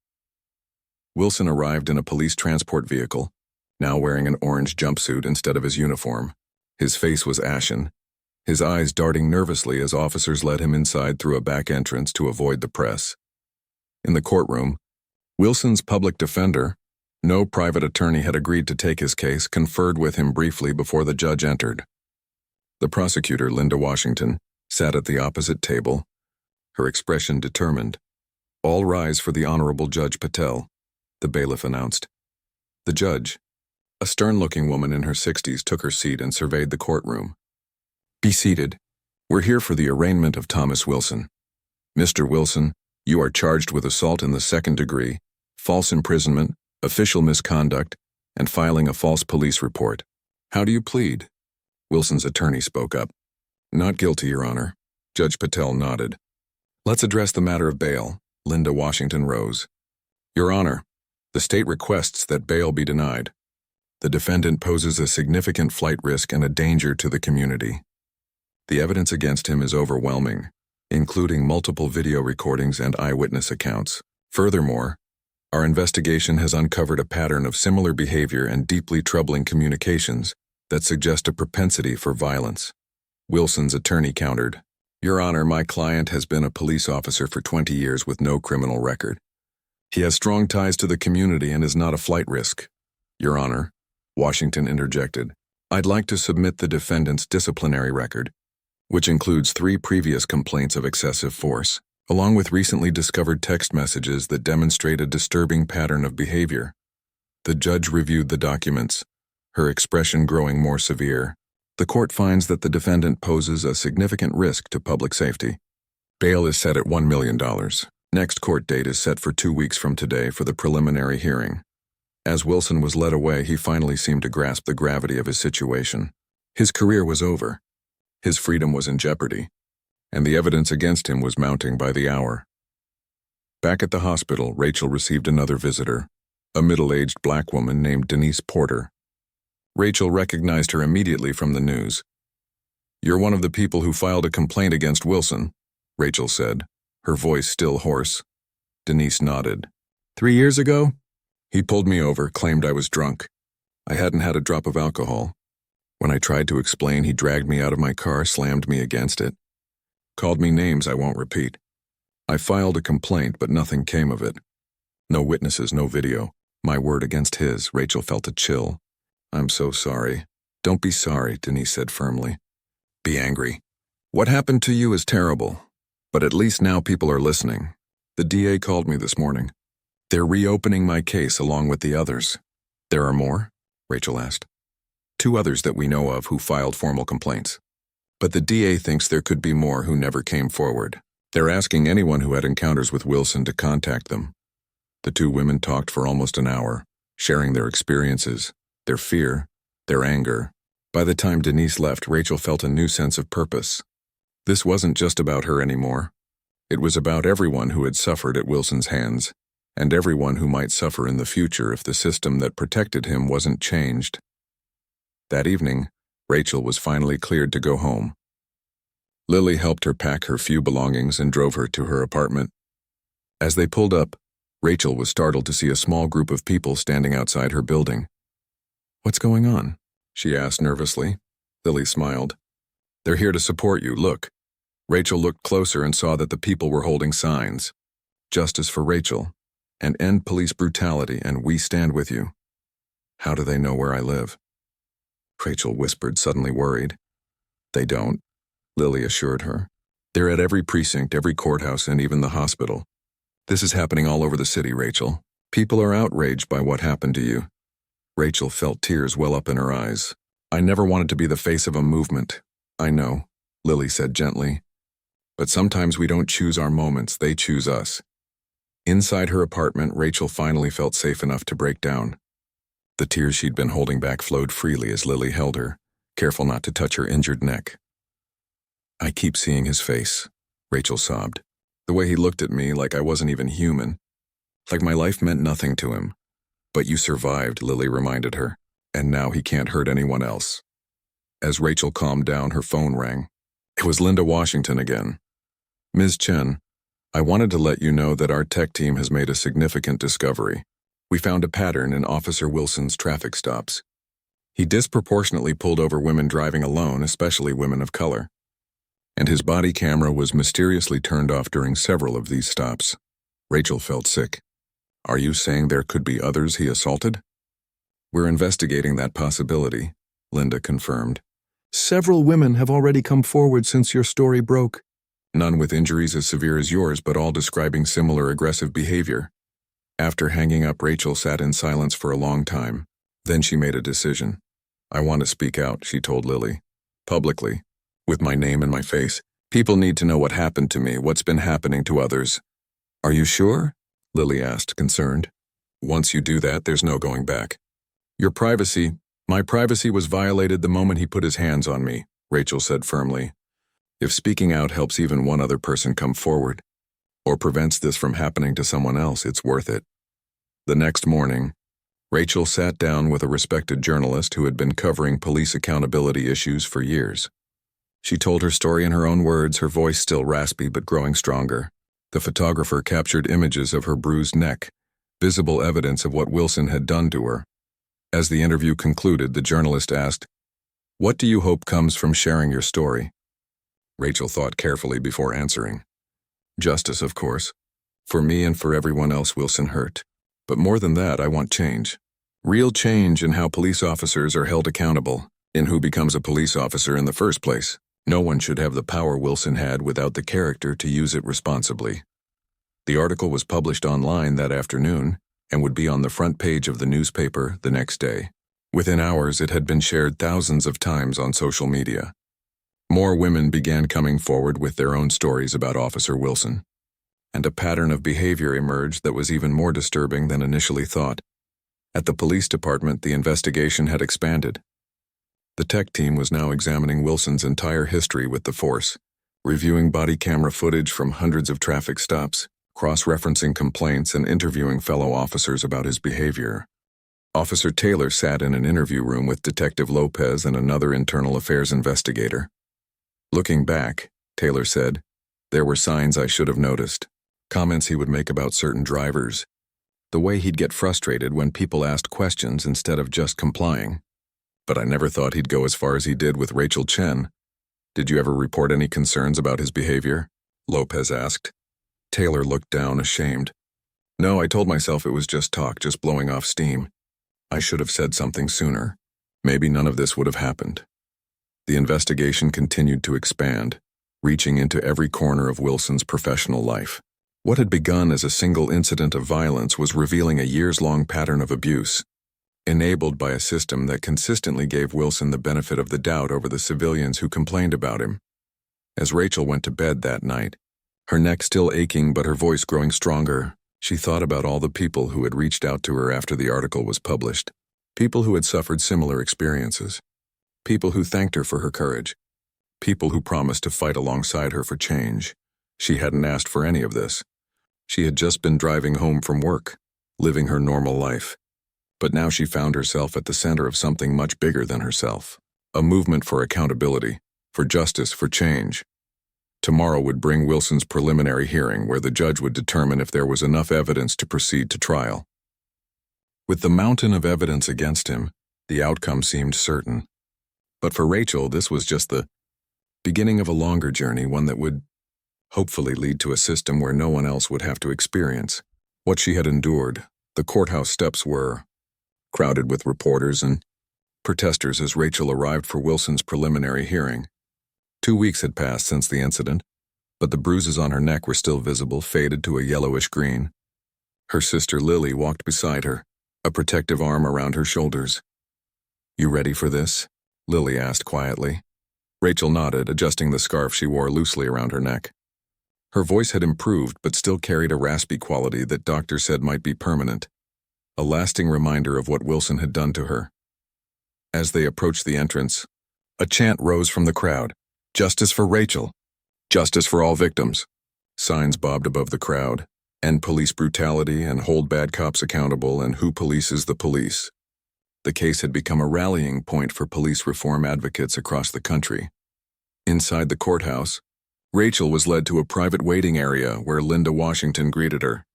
Wilson arrived in a police transport vehicle, now wearing an orange jumpsuit instead of his uniform. His face was ashen, his eyes darting nervously as officers led him inside through a back entrance to avoid the press. In the courtroom, Wilson's public defender, no private attorney had agreed to take his case, conferred with him briefly before the judge entered. The prosecutor, Linda Washington, sat at the opposite table, her expression determined. All rise for the Honorable Judge Patel, the bailiff announced. The judge, a stern-looking woman in her 60s, took her seat and surveyed the courtroom. Be seated. We're here for the arraignment of Thomas Wilson. Mr. Wilson, you are charged with assault in the 2nd degree, false imprisonment, official misconduct, and filing a false police report. How do you plead? Wilson's attorney spoke up. Not guilty, Your Honor. Judge Patel nodded. Let's address the matter of bail. Linda Washington rose. Your Honor, the state requests that bail be denied. The defendant poses a significant flight risk and a danger to the community. The evidence against him is overwhelming, including multiple video recordings and eyewitness accounts. Furthermore, our investigation has uncovered a pattern of similar behavior and deeply troubling communications that suggest a propensity for violence. Wilson's attorney countered. Your Honor, my client has been a police officer for 20 years with no criminal record. He has strong ties to the community and is not a flight risk. Your Honor, Washington interjected, I'd like to submit the defendant's disciplinary record, which includes 3 previous complaints of excessive force, along with recently discovered text messages that demonstrate a disturbing pattern of behavior. The judge reviewed the documents, her expression growing more severe. The court finds that the defendant poses a significant risk to public safety. Bail is set at $1 million. Next court date is set for 2 weeks from today for the preliminary hearing. As Wilson was led away, he finally seemed to grasp the gravity of his situation. His career was over. His freedom was in jeopardy, and the evidence against him was mounting by the hour. Back at the hospital, Rachel received another visitor, a middle-aged black woman named Denise Porter. Rachel recognized her immediately from the news. You're one of the people who filed a complaint against Wilson, Rachel said, her voice still hoarse. Denise nodded. 3 years ago? He pulled me over, claimed I was drunk. I hadn't had a drop of alcohol. When I tried to explain, he dragged me out of my car, slammed me against it. Called me names I won't repeat. I filed a complaint, but nothing came of it. No witnesses, no video. My word against his. Rachel felt a chill. I'm so sorry. Don't be sorry, Denise said firmly. Be angry. What happened to you is terrible, but at least now people are listening. The DA called me this morning. They're reopening my case along with the others. There are more? Rachel asked. 2 others that we know of who filed formal complaints. But the DA thinks there could be more who never came forward. They're asking anyone who had encounters with Wilson to contact them. The 2 women talked for almost an hour, sharing their experiences, their fear, their anger. By the time Denise left, Rachel felt a new sense of purpose. This wasn't just about her anymore. It was about everyone who had suffered at Wilson's hands, and everyone who might suffer in the future if the system that protected him wasn't changed. That evening, Rachel was finally cleared to go home. Lily helped her pack her few belongings and drove her to her apartment. As they pulled up, Rachel was startled to see a small group of people standing outside her building. What's going on? She asked nervously. Lily smiled. They're here to support you, look. Rachel looked closer and saw that the people were holding signs. Justice for Rachel, and end police brutality, and we stand with you. How do they know where I live? Rachel whispered, suddenly worried. They don't, Lily assured her. They're at every precinct, every courthouse, and even the hospital. This is happening all over the city, Rachel. People are outraged by what happened to you. Rachel felt tears well up in her eyes. I never wanted to be the face of a movement. I know, Lily said gently. But sometimes we don't choose our moments, they choose us. Inside her apartment, Rachel finally felt safe enough to break down. The tears she'd been holding back flowed freely as Lily held her, careful not to touch her injured neck. "I keep seeing his face," Rachel sobbed. "The way he looked at me like I wasn't even human. Like my life meant nothing to him. But you survived," Lily reminded her, "and now he can't hurt anyone else." As Rachel calmed down, her phone rang. It was Linda Washington again. "Ms. Chen, I wanted to let you know that our tech team has made a significant discovery. We found a pattern in Officer Wilson's traffic stops. He disproportionately pulled over women driving alone, especially women of color. And his body camera was mysteriously turned off during several of these stops." Rachel felt sick. "Are you saying there could be others he assaulted?" "We're investigating that possibility," Linda confirmed. "Several women have already come forward since your story broke. None with injuries as severe as yours, but all describing similar aggressive behavior." After hanging up, Rachel sat in silence for a long time. Then she made a decision. "I want to speak out," she told Lily. "Publicly. With my name and my face. People need to know what happened to me, what's been happening to others." "Are you sure?" Lily asked, concerned. "Once you do that, there's no going back. My privacy was violated the moment he put his hands on me," Rachel said firmly. "If speaking out helps even one other person come forward, or prevents this from happening to someone else, it's worth it." The next morning, Rachel sat down with a respected journalist who had been covering police accountability issues for years. She told her story in her own words, her voice still raspy but growing stronger. The photographer captured images of her bruised neck, visible evidence of what Wilson had done to her. As the interview concluded, the journalist asked, "What do you hope comes from sharing your story?" Rachel thought carefully before answering. "Justice, of course. For me and for everyone else Wilson hurt. But more than that, I want change. Real change in how police officers are held accountable, in who becomes a police officer in the first place. No one should have the power Wilson had without the character to use it responsibly." The article was published online that afternoon and would be on the front page of the newspaper the next day. Within hours, it had been shared thousands of times on social media. More women began coming forward with their own stories about Officer Wilson, and a pattern of behavior emerged that was even more disturbing than initially thought. At the police department, the investigation had expanded. The tech team was now examining Wilson's entire history with the force, reviewing body camera footage from hundreds of traffic stops, cross-referencing complaints, and interviewing fellow officers about his behavior. Officer Taylor sat in an interview room with Detective Lopez and another internal affairs investigator. "Looking back," Taylor said, "there were signs I should have noticed. Comments he would make about certain drivers. The way he'd get frustrated when people asked questions instead of just complying. But I never thought he'd go as far as he did with Rachel Chen." "Did you ever report any concerns about his behavior?" Lopez asked. Taylor looked down, ashamed. "No, I told myself it was just talk, just blowing off steam. I should have said something sooner. Maybe none of this would have happened." The investigation continued to expand, reaching into every corner of Wilson's professional life. What had begun as a single incident of violence was revealing a years-long pattern of abuse, enabled by a system that consistently gave Wilson the benefit of the doubt over the civilians who complained about him. As Rachel went to bed that night, her neck still aching but her voice growing stronger, she thought about all the people who had reached out to her after the article was published, people who had suffered similar experiences, people who thanked her for her courage, people who promised to fight alongside her for change. She hadn't asked for any of this. She had just been driving home from work, living her normal life. But now she found herself at the center of something much bigger than herself, a movement for accountability, for justice, for change. Tomorrow would bring Wilson's preliminary hearing, where the judge would determine if there was enough evidence to proceed to trial. With the mountain of evidence against him, the outcome seemed certain. But for Rachel, this was just the beginning of a longer journey, one that would hopefully lead to a system where no one else would have to experience what she had endured. The courthouse steps were crowded with reporters and protesters as Rachel arrived for Wilson's preliminary hearing. 2 weeks had passed since the incident, but the bruises on her neck were still visible, faded to a yellowish green. Her sister Lily walked beside her, a protective arm around her shoulders. "You ready for this?" Lily asked quietly. Rachel nodded, adjusting the scarf she wore loosely around her neck. Her voice had improved but still carried a raspy quality that doctors said might be permanent. a lasting reminder of what Wilson had done to her. As they approached the entrance, a chant rose from the crowd. "Justice for Rachel! Justice for all victims!" Signs bobbed above the crowd. "End police brutality and hold bad cops accountable, and who polices the police?" The case had become a rallying point for police reform advocates across the country. Inside the courthouse, Rachel was led to a private waiting area where Linda Washington greeted her.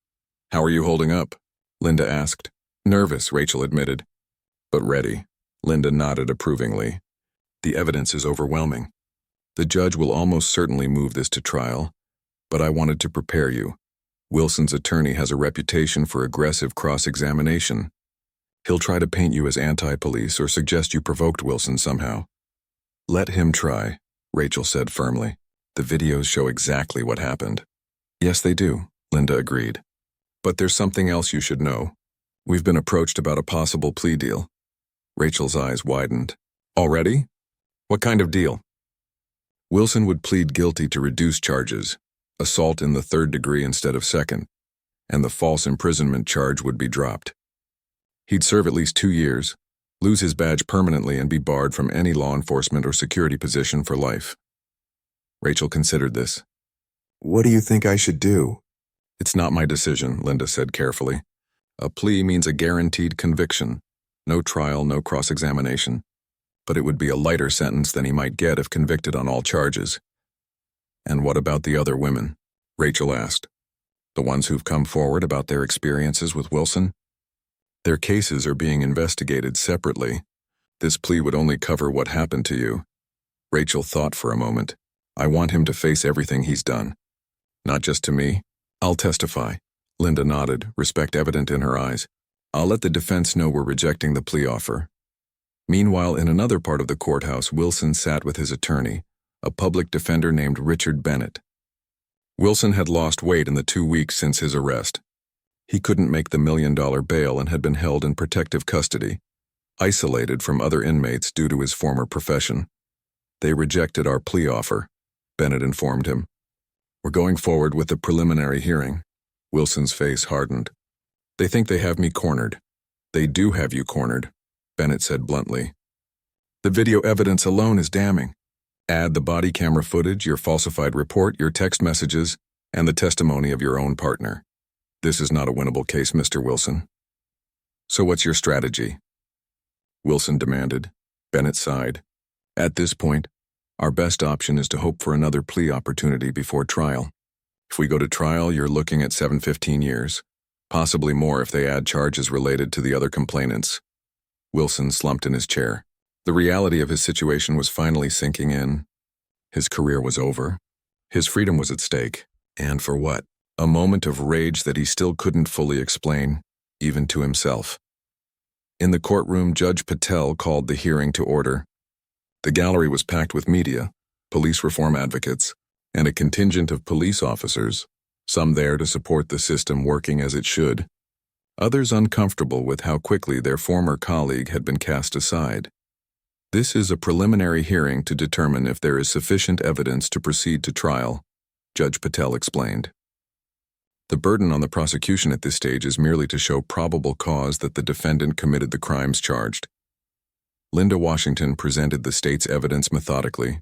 "How are you holding up?" Linda asked. "Nervous," Rachel admitted. "But ready." Linda nodded approvingly. "The evidence is overwhelming. The judge will almost certainly move this to trial, but I wanted to prepare you. Wilson's attorney has a reputation for aggressive cross-examination. He'll try to paint you as anti-police or suggest you provoked Wilson somehow." "Let him try," Rachel said firmly. "The videos show exactly what happened." "Yes, they do," Linda agreed. "But there's something else you should know. We've been approached about a possible plea deal." Rachel's eyes widened. "Already? What kind of deal?" "Wilson would plead guilty to reduced charges, assault in the 3rd degree instead of 2nd, and the false imprisonment charge would be dropped. He'd serve at least 2 years, lose his badge permanently, and be barred from any law enforcement or security position for life." Rachel considered this. "What do you think I should do?" "It's not my decision," Linda said carefully. "A plea means a guaranteed conviction. No trial, no cross-examination. But it would be a lighter sentence than he might get if convicted on all charges." "And what about the other women?" Rachel asked. "The ones who've come forward about their experiences with Wilson?" "Their cases are being investigated separately. This plea would only cover what happened to you." Rachel thought for a moment. "I want him to face everything he's done." "Not just to me?" "I'll testify." Linda nodded, respect evident in her eyes. "I'll let the defense know we're rejecting the plea offer." Meanwhile, in another part of the courthouse, Wilson sat with his attorney, a public defender named Richard Bennett. Wilson had lost weight in the 2 weeks since his arrest. He couldn't make the $1 million bail and had been held in protective custody, isolated from other inmates due to his former profession. "They rejected our plea offer," Bennett informed him. "We're going forward with the preliminary hearing." Wilson's face hardened. "They think they have me cornered." "They do have you cornered," Bennett said bluntly. "The video evidence alone is damning. Add the body camera footage, your falsified report, your text messages, and the testimony of your own partner. This is not a winnable case, Mr. Wilson." "So what's your strategy?" Wilson demanded. Bennett sighed. "At this point, our best option is to hope for another plea opportunity before trial. If we go to trial, you're looking at 7-15 years, possibly more if they add charges related to the other complainants." Wilson slumped in his chair. The reality of his situation was finally sinking in. His career was over. His freedom was at stake. And for what? A moment of rage that he still couldn't fully explain, even to himself. In the courtroom, Judge Patel called the hearing to order. The gallery was packed with media, police reform advocates, and a contingent of police officers, some there to support the system working as it should, others uncomfortable with how quickly their former colleague had been cast aside. "This is a preliminary hearing to determine if there is sufficient evidence to proceed to trial," Judge Patel explained. "The burden on the prosecution at this stage is merely to show probable cause that the defendant committed the crimes charged." Linda Washington presented the state's evidence methodically.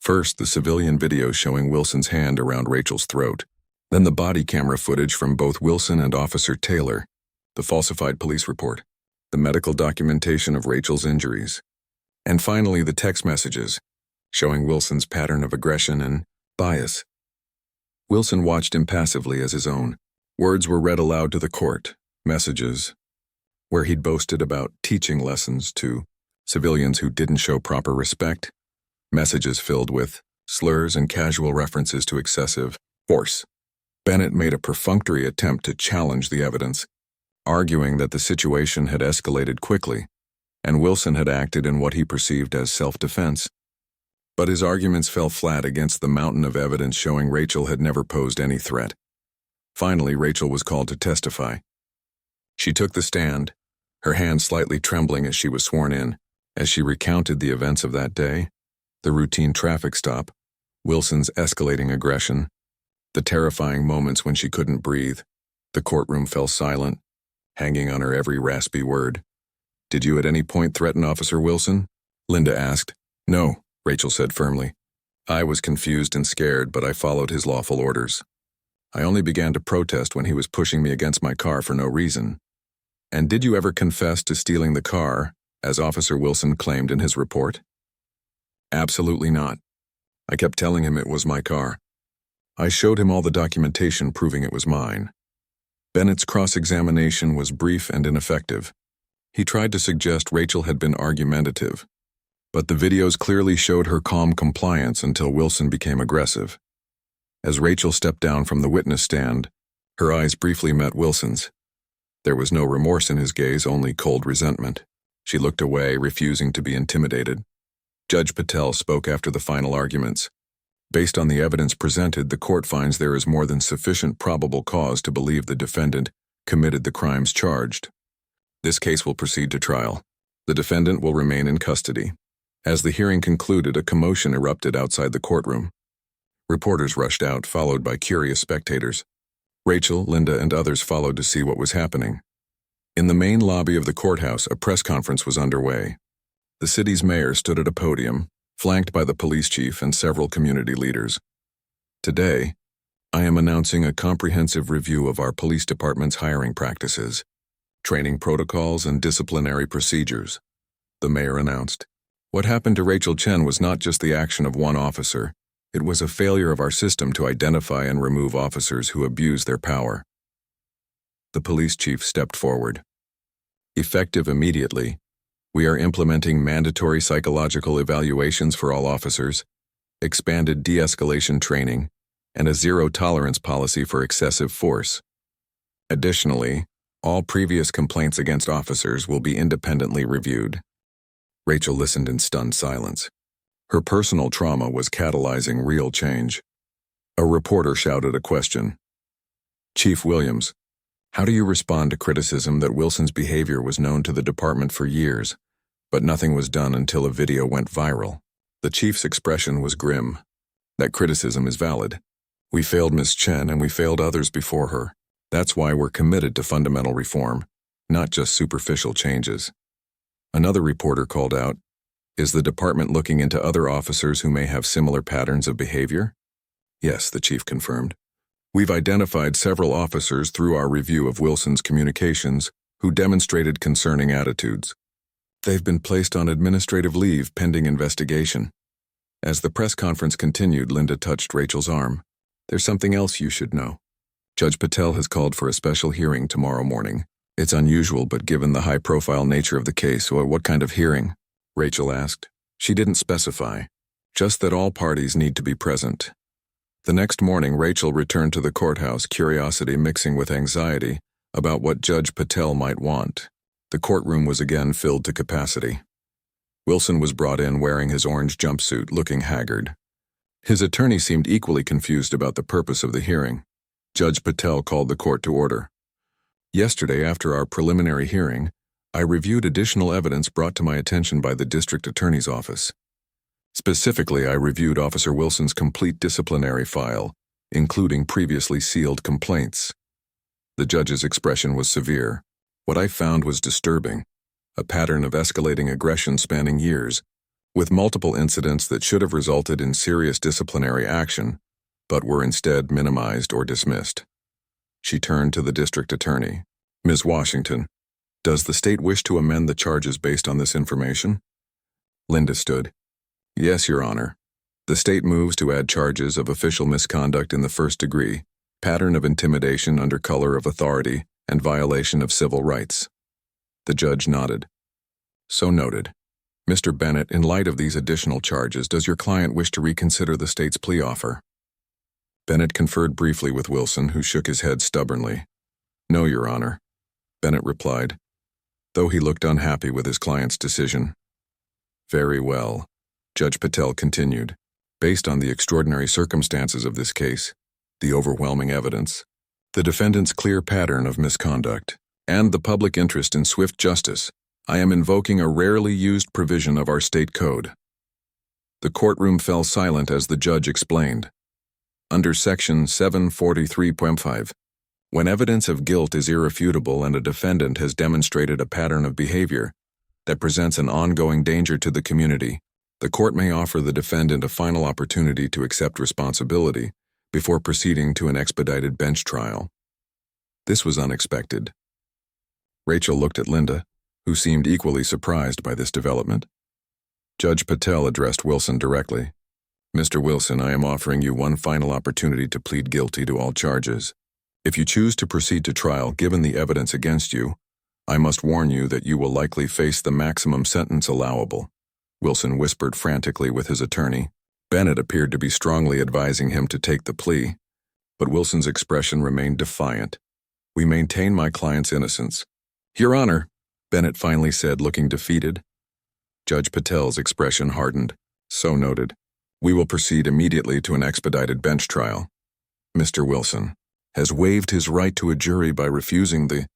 First, the civilian video showing Wilson's hand around Rachel's throat. Then the body camera footage from both Wilson and Officer Taylor, the falsified police report, the medical documentation of Rachel's injuries, and finally the text messages, showing Wilson's pattern of aggression and bias. Wilson watched impassively as his own words were read aloud to the court, messages where he'd boasted about teaching lessons to civilians who didn't show proper respect, messages filled with slurs and casual references to excessive force. Bennett made a perfunctory attempt to challenge the evidence, arguing that the situation had escalated quickly, and Wilson had acted in what he perceived as self-defense. But his arguments fell flat against the mountain of evidence showing Rachel had never posed any threat. Finally, Rachel was called to testify. She took the stand, her hand slightly trembling as she was sworn in, as she recounted the events of that day, the routine traffic stop, Wilson's escalating aggression, the terrifying moments when she couldn't breathe. The courtroom fell silent. hanging on her every raspy word. "Did you at any point threaten Officer Wilson?" Linda asked. "No," Rachel said firmly. "I was confused and scared, but I followed his lawful orders. I only began to protest when he was pushing me against my car for no reason." "And did you ever confess to stealing the car, as Officer Wilson claimed in his report?" "Absolutely not. I kept telling him it was my car. I showed him all the documentation proving it was mine." Bennett's cross-examination was brief and ineffective. He tried to suggest Rachel had been argumentative, but the videos clearly showed her calm compliance until Wilson became aggressive. As Rachel stepped down from the witness stand, her eyes briefly met Wilson's. There was no remorse in his gaze, only cold resentment. She looked away, refusing to be intimidated. Judge Patel spoke after the final arguments. "Based on the evidence presented, the court finds there is more than sufficient probable cause to believe the defendant committed the crimes charged. This case will proceed to trial. The defendant will remain in custody." As the hearing concluded, a commotion erupted outside the courtroom. Reporters rushed out, followed by curious spectators. Rachel, Linda, and others followed to see what was happening. In the main lobby of the courthouse, a press conference was underway. The city's mayor stood at a podium, flanked by the police chief and several community leaders. "Today, I am announcing a comprehensive review of our police department's hiring practices, training protocols, and disciplinary procedures," the mayor announced. "What happened to Rachel Chen was not just the action of one officer. It was a failure of our system to identify and remove officers who abuse their power." The police chief stepped forward. "Effective immediately, we are implementing mandatory psychological evaluations for all officers, expanded de-escalation training, and a zero-tolerance policy for excessive force. Additionally, all previous complaints against officers will be independently reviewed." Rachel listened in stunned silence. Her personal trauma was catalyzing real change. A reporter shouted a question. "Chief Williams, how do you respond to criticism that Wilson's behavior was known to the department for years, but nothing was done until a video went viral?" The chief's expression was grim. "That criticism is valid. We failed Miss Chen and we failed others before her. That's why we're committed to fundamental reform, not just superficial changes." Another reporter called out, "Is the department looking into other officers who may have similar patterns of behavior?" "Yes," the chief confirmed. "We've identified several officers through our review of Wilson's communications who demonstrated concerning attitudes. They've been placed on administrative leave pending investigation." As the press conference continued, Linda touched Rachel's arm. "There's something else you should know. Judge Patel has called for a special hearing tomorrow morning. It's unusual, but given the high-profile nature of the case, what kind of hearing?" Rachel asked. She didn't specify, just that all parties need to be present. The next morning, Rachel returned to the courthouse, curiosity mixing with anxiety about what Judge Patel might want. The courtroom was again filled to capacity. Wilson was brought in wearing his orange jumpsuit, looking haggard. His attorney seemed equally confused about the purpose of the hearing. Judge Patel called the court to order. "Yesterday, after our preliminary hearing, I reviewed additional evidence brought to my attention by the district attorney's office. Specifically, I reviewed Officer Wilson's complete disciplinary file, including previously sealed complaints." The judge's expression was severe. "What I found was disturbing, a pattern of escalating aggression spanning years, with multiple incidents that should have resulted in serious disciplinary action, but were instead minimized or dismissed." She turned to the district attorney. "Ms. Washington, does the state wish to amend the charges based on this information?" Linda stood. "Yes, Your Honor. The state moves to add charges of official misconduct in the first degree, pattern of intimidation under color of authority, and violation of civil rights." The judge nodded. "So noted. Mr. Bennett, in light of these additional charges, does your client wish to reconsider the state's plea offer?" Bennett conferred briefly with Wilson, who shook his head stubbornly. "No, Your Honor," Bennett replied, though he looked unhappy with his client's decision. "Very well," Judge Patel continued. "Based on the extraordinary circumstances of this case, the overwhelming evidence, the defendant's clear pattern of misconduct, and the public interest in swift justice, I am invoking a rarely used provision of our state code." The courtroom fell silent as the judge explained. Under Section 743.5, When evidence of guilt is irrefutable and a defendant has demonstrated a pattern of behavior that presents an ongoing danger to the community, the court may offer the defendant a final opportunity to accept responsibility before proceeding to an expedited bench trial. This was unexpected. Rachel looked at Linda, who seemed equally surprised by this development. Judge Patel addressed Wilson directly. "Mr. Wilson, I am offering you one final opportunity to plead guilty to all charges. If you choose to proceed to trial given the evidence against you, I must warn you that you will likely face the maximum sentence allowable," Wilson whispered frantically with his attorney. Bennett appeared to be strongly advising him to take the plea, but Wilson's expression remained defiant. "We maintain my client's innocence." "Your Honor," Bennett finally said, looking defeated. Judge Patel's expression hardened. "So noted. We will proceed immediately to an expedited bench trial. Mr. Wilson has waived his right to a jury by refusing the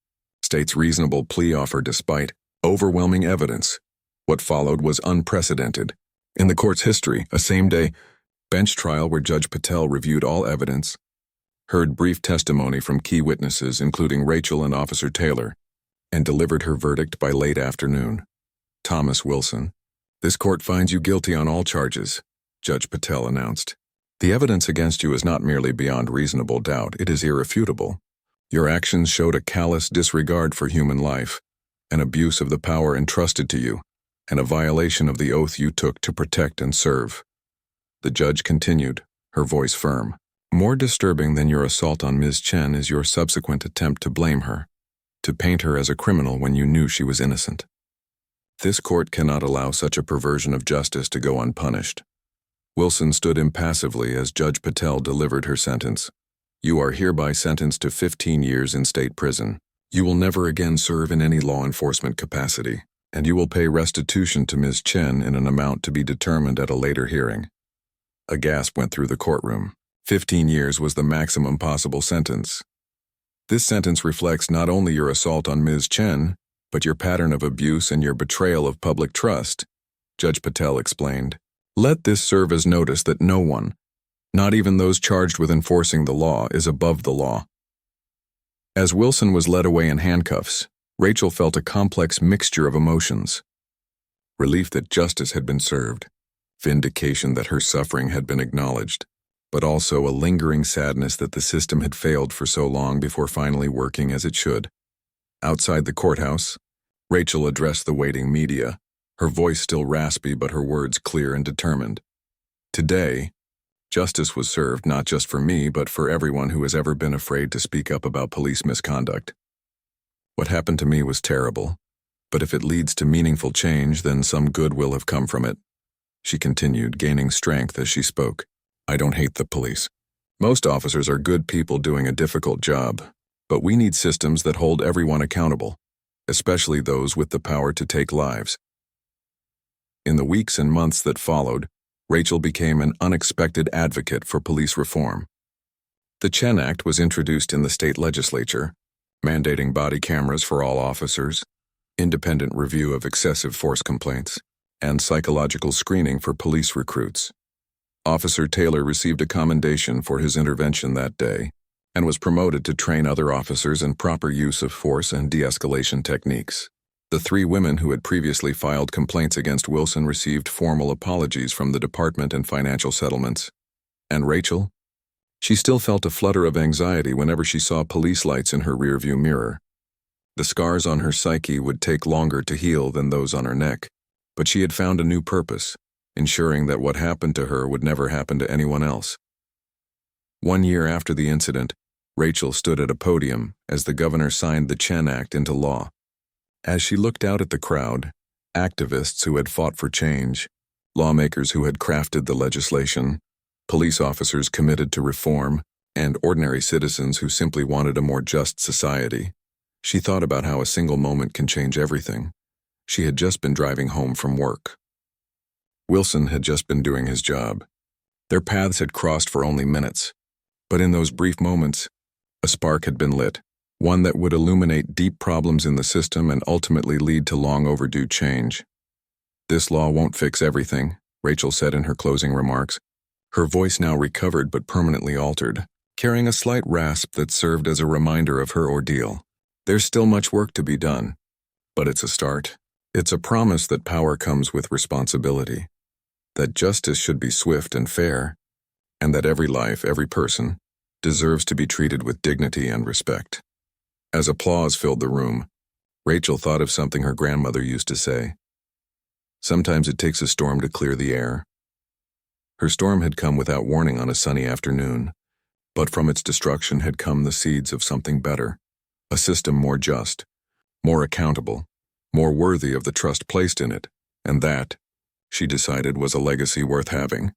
state's reasonable plea offer despite overwhelming evidence. What followed was unprecedented in the court's history, a same-day bench trial where Judge Patel reviewed all evidence, heard brief testimony from key witnesses including Rachel and Officer Taylor, and delivered her verdict by late afternoon. "Thomas Wilson, this court finds you guilty on all charges," Judge Patel announced. "The evidence against you is not merely beyond reasonable doubt, it is irrefutable. Your actions showed a callous disregard for human life, an abuse of the power entrusted to you, and a violation of the oath you took to protect and serve." The judge continued, her voice firm. "More disturbing than your assault on Ms. Chen is your subsequent attempt to blame her, to paint her as a criminal when you knew she was innocent. This court cannot allow such a perversion of justice to go unpunished." Wilson stood impassively as Judge Patel delivered her sentence. "You are hereby sentenced to 15 years in state prison. You will never again serve in any law enforcement capacity, and you will pay restitution to Ms. Chen in an amount to be determined at a later hearing." A gasp went through the courtroom. 15 years was the maximum possible sentence. "This sentence reflects not only your assault on Ms. Chen, but your pattern of abuse and your betrayal of public trust," Judge Patel explained. "Let this serve as notice that no one, not even those charged with enforcing the law, is above the law." As Wilson was led away in handcuffs, Rachel felt a complex mixture of emotions. Relief that justice had been served, vindication that her suffering had been acknowledged, but also a lingering sadness that the system had failed for so long before finally working as it should. Outside the courthouse, Rachel addressed the waiting media, her voice still raspy but her words clear and determined. "Today, justice was served not just for me but for everyone who has ever been afraid to speak up about police misconduct. What happened to me was terrible, but if it leads to meaningful change, then some good will have come from it," she continued, gaining strength as she spoke. "I don't hate the police. Most officers are good people doing a difficult job, but we need systems that hold everyone accountable, especially those with the power to take lives." In the weeks and months that followed, Rachel became an unexpected advocate for police reform. The Chen Act was introduced in the state legislature, mandating body cameras for all officers, independent review of excessive force complaints, and psychological screening for police recruits. Officer Taylor received a commendation for his intervention that day and was promoted to train other officers in proper use of force and de-escalation techniques. The 3 women who had previously filed complaints against Wilson received formal apologies from the department and financial settlements. And Rachel? She still felt a flutter of anxiety whenever she saw police lights in her rearview mirror. The scars on her psyche would take longer to heal than those on her neck, but she had found a new purpose, ensuring that what happened to her would never happen to anyone else. 1 year after the incident, Rachel stood at a podium as the governor signed the Chen Act into law. As she looked out at the crowd, activists who had fought for change, lawmakers who had crafted the legislation, police officers committed to reform, and ordinary citizens who simply wanted a more just society, she thought about how a single moment can change everything. She had just been driving home from work. Wilson had just been doing his job. Their paths had crossed for only minutes, but in those brief moments, a spark had been lit, one that would illuminate deep problems in the system and ultimately lead to long overdue change. "This law won't fix everything," Rachel said in her closing remarks, her voice now recovered but permanently altered. carrying a slight rasp that served as a reminder of her ordeal. There's still much work to be done, but it's a start. It's a promise that power comes with responsibility, that justice should be swift and fair, and that every life, every person, deserves to be treated with dignity and respect. As applause filled the room, Rachel thought of something her grandmother used to say. Sometimes it takes a storm to clear the air. Her storm had come without warning on a sunny afternoon, but from its destruction had come the seeds of something better, a system more just, more accountable, more worthy of the trust placed in it, and that, she decided, was a legacy worth having.